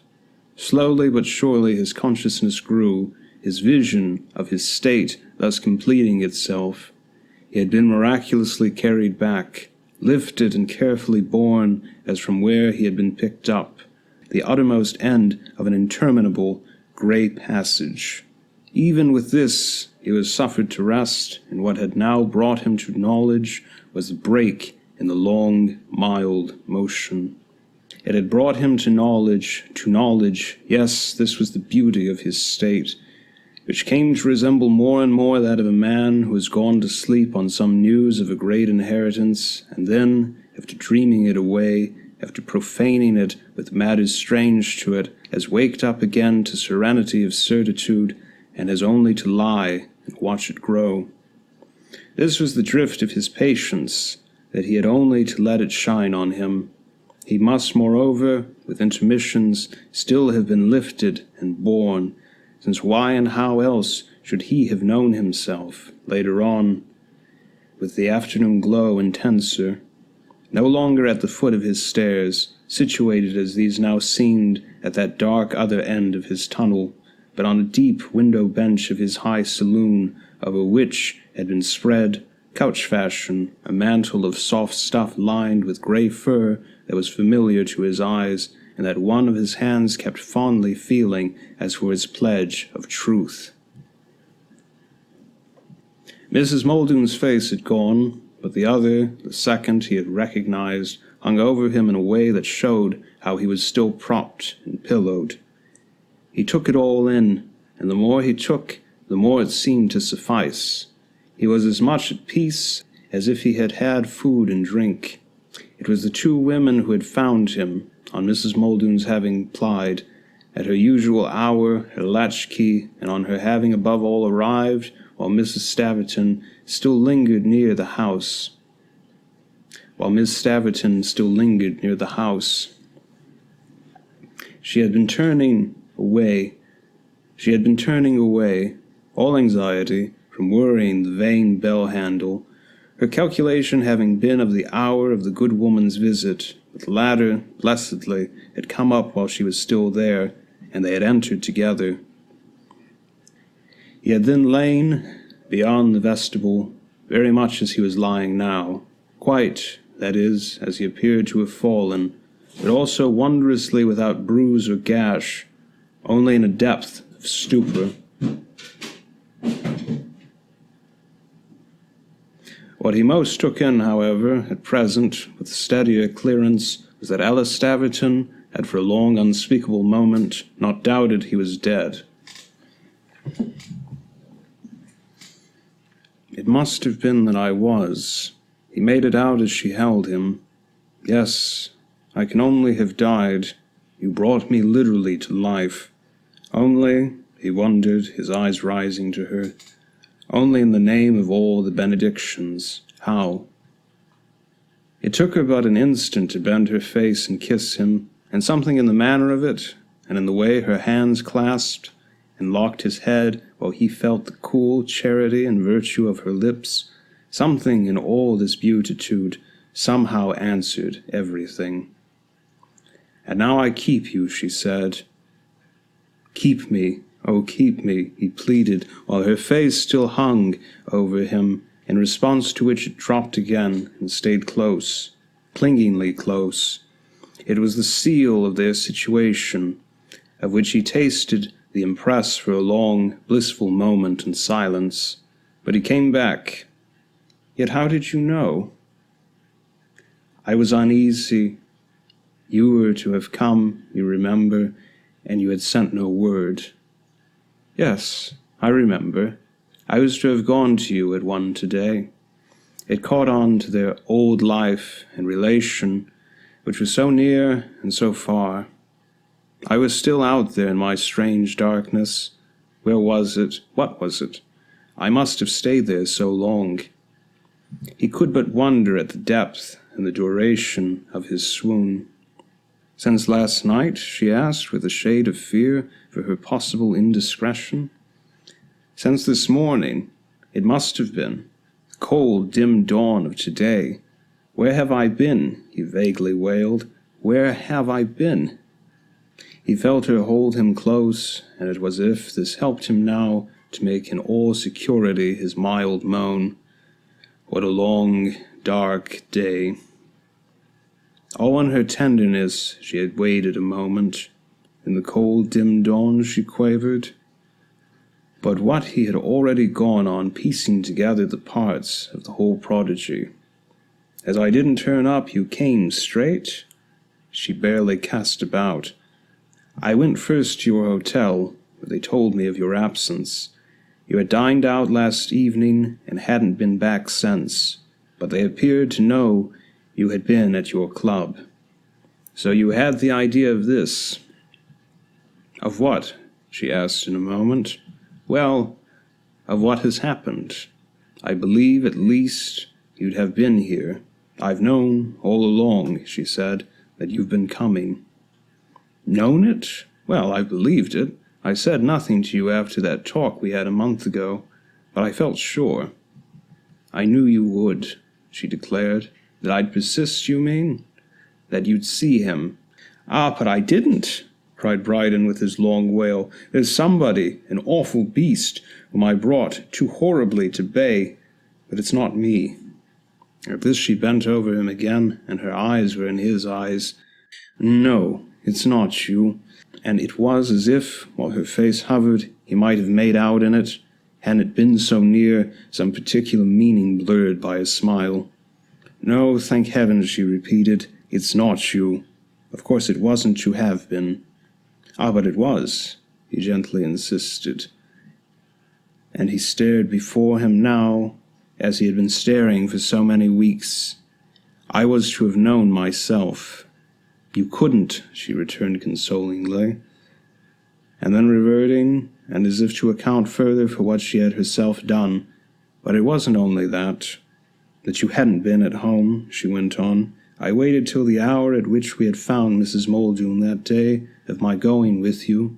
Slowly but surely his consciousness grew, his vision of his state thus completing itself. He had been miraculously carried back, lifted and carefully borne as from where he had been picked up, the uttermost end of an interminable grey passage. Even with this, he was suffered to rest, and what had now brought him to knowledge was the break in the long, mild motion. It had brought him to knowledge, yes, this was the beauty of his state. which came to resemble more and more that of a man who has gone to sleep on some news of a great inheritance, and then, after dreaming it away, after profaning it with matters strange to it, has waked up again to serenity of certitude, and has only to lie and watch it grow. This was the drift of his patience, that he had only to let it shine on him. He must, moreover, with intermissions, still have been lifted and born, since why and how else should he have known himself, later on, with the afternoon glow intenser, no longer at the foot of his stairs, situated as these now seemed at that dark other end of his tunnel, but on a deep window bench of his high saloon, over which had been spread, couch-fashion, a mantle of soft stuff lined with grey fur that was familiar to his eyes, and that one of his hands kept fondly feeling as for its pledge of truth. Mrs. Muldoon's face had gone, but the other, the second he had recognized, hung over him in a way that showed how he was still propped and pillowed. He took it all in, and the more he took, the more it seemed to suffice. He was as much at peace as if he had had food and drink. It was the two women who had found him, on Mrs. Muldoon's having plied, at her usual hour, her latchkey, and on her having above all arrived, while Mrs. Staverton still lingered near the house. She had been turning away, all anxiety, from worrying the vain bell-handle, her calculation having been of the hour of the good woman's visit, but the latter, blessedly, had come up while she was still there, and they had entered together. He had then lain beyond the vestibule, very much as he was lying now, quite, that is, as he appeared to have fallen, but also wondrously without bruise or gash, only in a depth of stupor. What he most took in, however, at present, with steadier clearance, was that Alice Staverton had for a long unspeakable moment not doubted he was dead. It must have been that I was. He made it out as she held him. Yes, I can only have died. You brought me literally to life. Only, he wondered, his eyes rising to her, only in the name of all the benedictions. How? It took her but an instant to bend her face and kiss him, and something in the manner of it, and in the way her hands clasped and locked his head while he felt the cool charity and virtue of her lips, something in all this beatitude somehow answered everything. And now I keep you, she said. Keep me, oh keep me, he pleaded, while her face still hung over him, in response to which it dropped again and stayed close, clingingly close. It was the seal of their situation, of which he tasted the impress for a long, blissful moment in silence. But he came back. Yet how did you know? I was uneasy. You were to have come, you remember, and you had sent no word. Yes, I remember. I was to have gone to you at one today. It caught on to their old life and relation, which was so near and so far. I was still out there in my strange darkness. Where was it? What was it? I must have stayed there so long. He could but wonder at the depth and the duration of his swoon. Since last night? She asked, with a shade of fear for her possible indiscretion. Since this morning, it must have been. The cold, dim dawn of today. Where have I been? He vaguely wailed. Where have I been? He felt her hold him close, and it was as if this helped him now to make in all security his mild moan. What a long, dark day. All in her tenderness she had waited a moment. In the cold, dim dawn, she quavered. But what he had already gone on piecing together the parts of the whole prodigy. As I didn't turn up, you came straight? She barely cast about. I went first to your hotel, where they told me of your absence. You had dined out last evening and hadn't been back since, but they appeared to know you had been at your club. So you had the idea of this." "Of what?" she asked in a moment. "Well, of what has happened. I believe, at least, you'd have been here. I've known all along," she said, "that you've been coming." "Known it? Well, I believed it. I said nothing to you after that talk we had a month ago, but I felt sure." "I knew you would," she declared. "That I'd persist, you mean? That you'd see him." "Ah, but I didn't," cried Brydon with his long wail. "There's somebody, an awful beast, whom I brought too horribly to bay, but it's not me." At this she bent over him again, and her eyes were in his eyes. "No, it's not you." And it was as if, while her face hovered, he might have made out in it, hadn't it been so near, some particular meaning blurred by a smile. "No, thank heaven," she repeated. "It's not you. Of course it wasn't, you have been." "Ah, but it was," he gently insisted. And he stared before him now, as he had been staring for so many weeks. "I was to have known myself." "You couldn't," she returned consolingly. And then reverting, and as if to account further for what she had herself done, "But it wasn't only that you hadn't been at home," she went on. "I waited till the hour at which we had found Mrs. Muldoon that day of my going with you,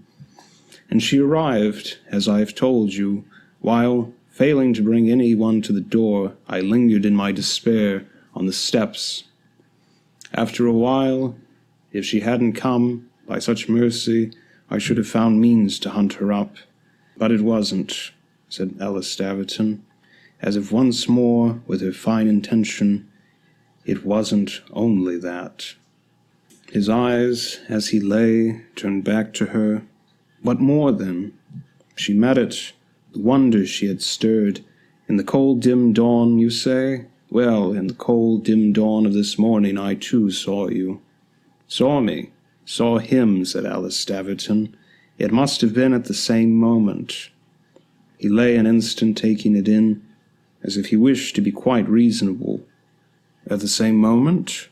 and she arrived, as I have told you, while, failing to bring any one to the door, I lingered in my despair on the steps. After a while, if she hadn't come, by such mercy, I should have found means to hunt her up. But it wasn't," said Alice Staverton, as if once more, with her fine intention, "it wasn't only that." His eyes, as he lay, turned back to her. What more, then? She met it, the wonder she had stirred. "In the cold dim dawn, you say? Well, in the cold dim dawn of this morning I too saw you." "Saw me? Saw him," said Alice Staverton. "It must have been at the same moment." He lay an instant taking it in, as if he wished to be quite reasonable. "At the same moment?"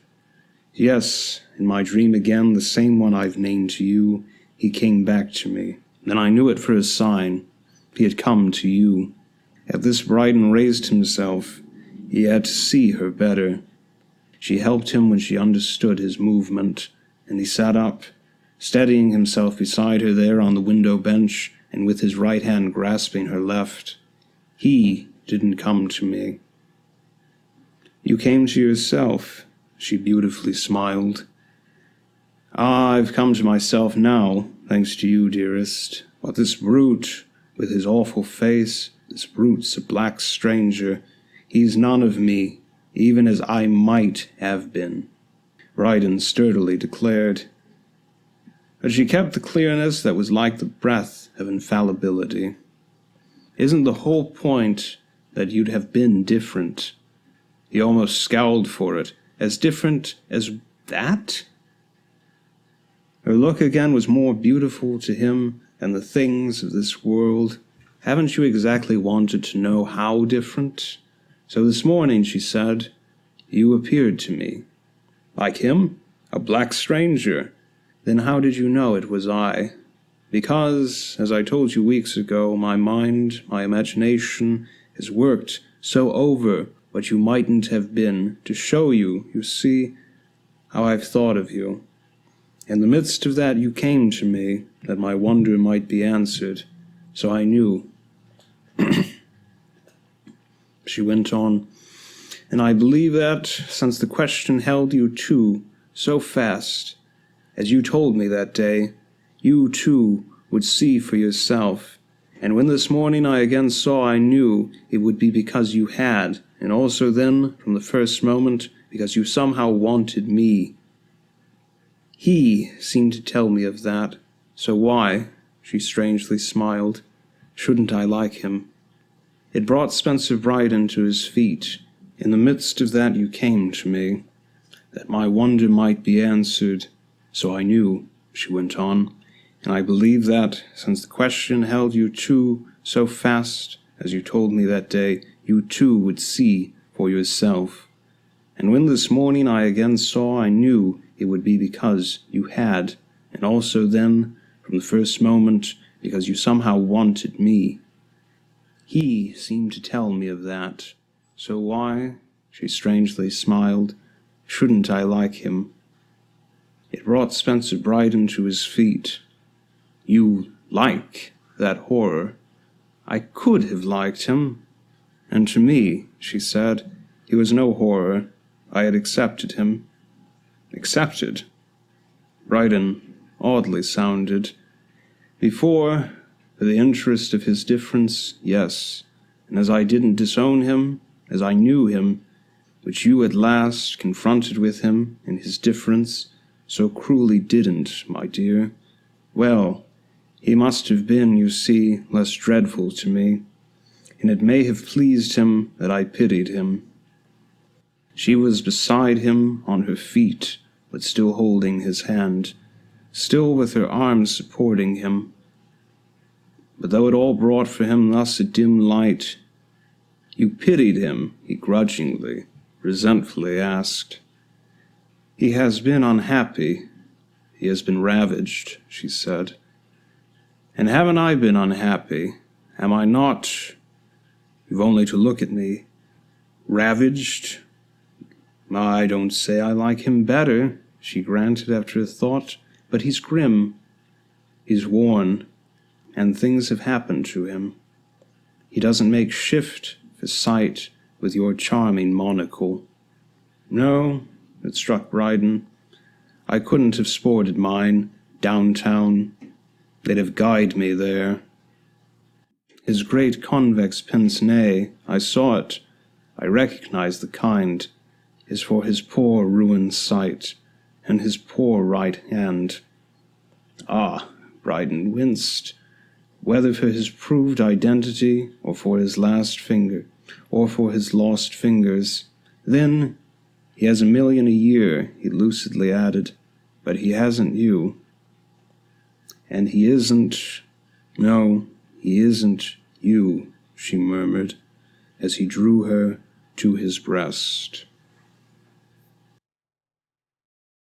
"Yes, in my dream again, the same one I've named to you. He came back to me. Then I knew it for a sign. He had come to you." At this Brydon raised himself. He had to see her better. She helped him when she understood his movement, and he sat up, steadying himself beside her there on the window bench, and with his right hand grasping her left. "He didn't come to me." "You came to yourself," she beautifully smiled. "Ah, I've come to myself now, thanks to you, dearest. But this brute, with his awful face, this brute's a black stranger. He's none of me, even as I might have been," Brydon sturdily declared. But she kept the clearness that was like the breath of infallibility. "Isn't the whole point that you'd have been different?" He almost scowled for it. "As different as that?" Her look again was more beautiful to him than the things of this world. "Haven't you exactly wanted to know how different? So this morning," she said, "you appeared to me." "Like him? A black stranger? Then how did you know it was I?" "Because, as I told you weeks ago, my mind, my imagination, has worked so over what you mightn't have been, to show you, you see, how I've thought of you. In the midst of that you came to me, that my wonder might be answered. So I knew." She went on, "And I believe that, since the question held you too, so fast, as you told me that day, you too would see for yourself. And when this morning I again saw, I knew it would be because you had, and also then, from the first moment, because you somehow wanted me. He seemed to tell me of that, so why," she strangely smiled, "shouldn't I like him?" It brought Spencer Brydon to his feet. "In the midst of that you came to me, that my wonder might be answered. So I knew," she went on. and I believe that, since the question held you too so fast, as you told me that day, you too would see for yourself. And when this morning I again saw, I knew it would be because you had, and also then, from the first moment, because you somehow wanted me. He seemed to tell me of that. So why, she strangely smiled, shouldn't I like him? It brought Spencer Brydon to his feet. You like that horror? I could have liked him. And to me, she said, he was no horror. I had accepted him. Accepted? Brydon oddly sounded. Before, for the interest of his difference, yes, and as I didn't disown him, as I knew him, which you at last, confronted with him in his difference, so cruelly didn't, my dear, well, he must have been, you see, less dreadful to me, and it may have pleased him that I pitied him. She was beside him, on her feet, but still holding his hand, still with her arms supporting him. But though it all brought for him thus a dim light, you pitied him, he grudgingly, resentfully asked. He has been unhappy. He has been ravaged, she said. And haven't I been unhappy? Am I not? You've only to look at me. Ravaged? I don't say I like him better, she granted after a thought, but he's grim. He's worn, and things have happened to him. He doesn't make shift for sight with your charming monocle. No, it struck Brydon. I couldn't have sported mine downtown. They'd have guyed me there. His great convex pince-nez, I saw it. I recognized the kind, is for his poor ruined sight, and his poor right hand. Ah, Brydon winced, whether for his proved identity, or for his last finger, or for his lost fingers. Then, he has 1,000,000 a year, he lucidly added, but he hasn't you. And he isn't, no, he isn't you, she murmured, as he drew her to his breast.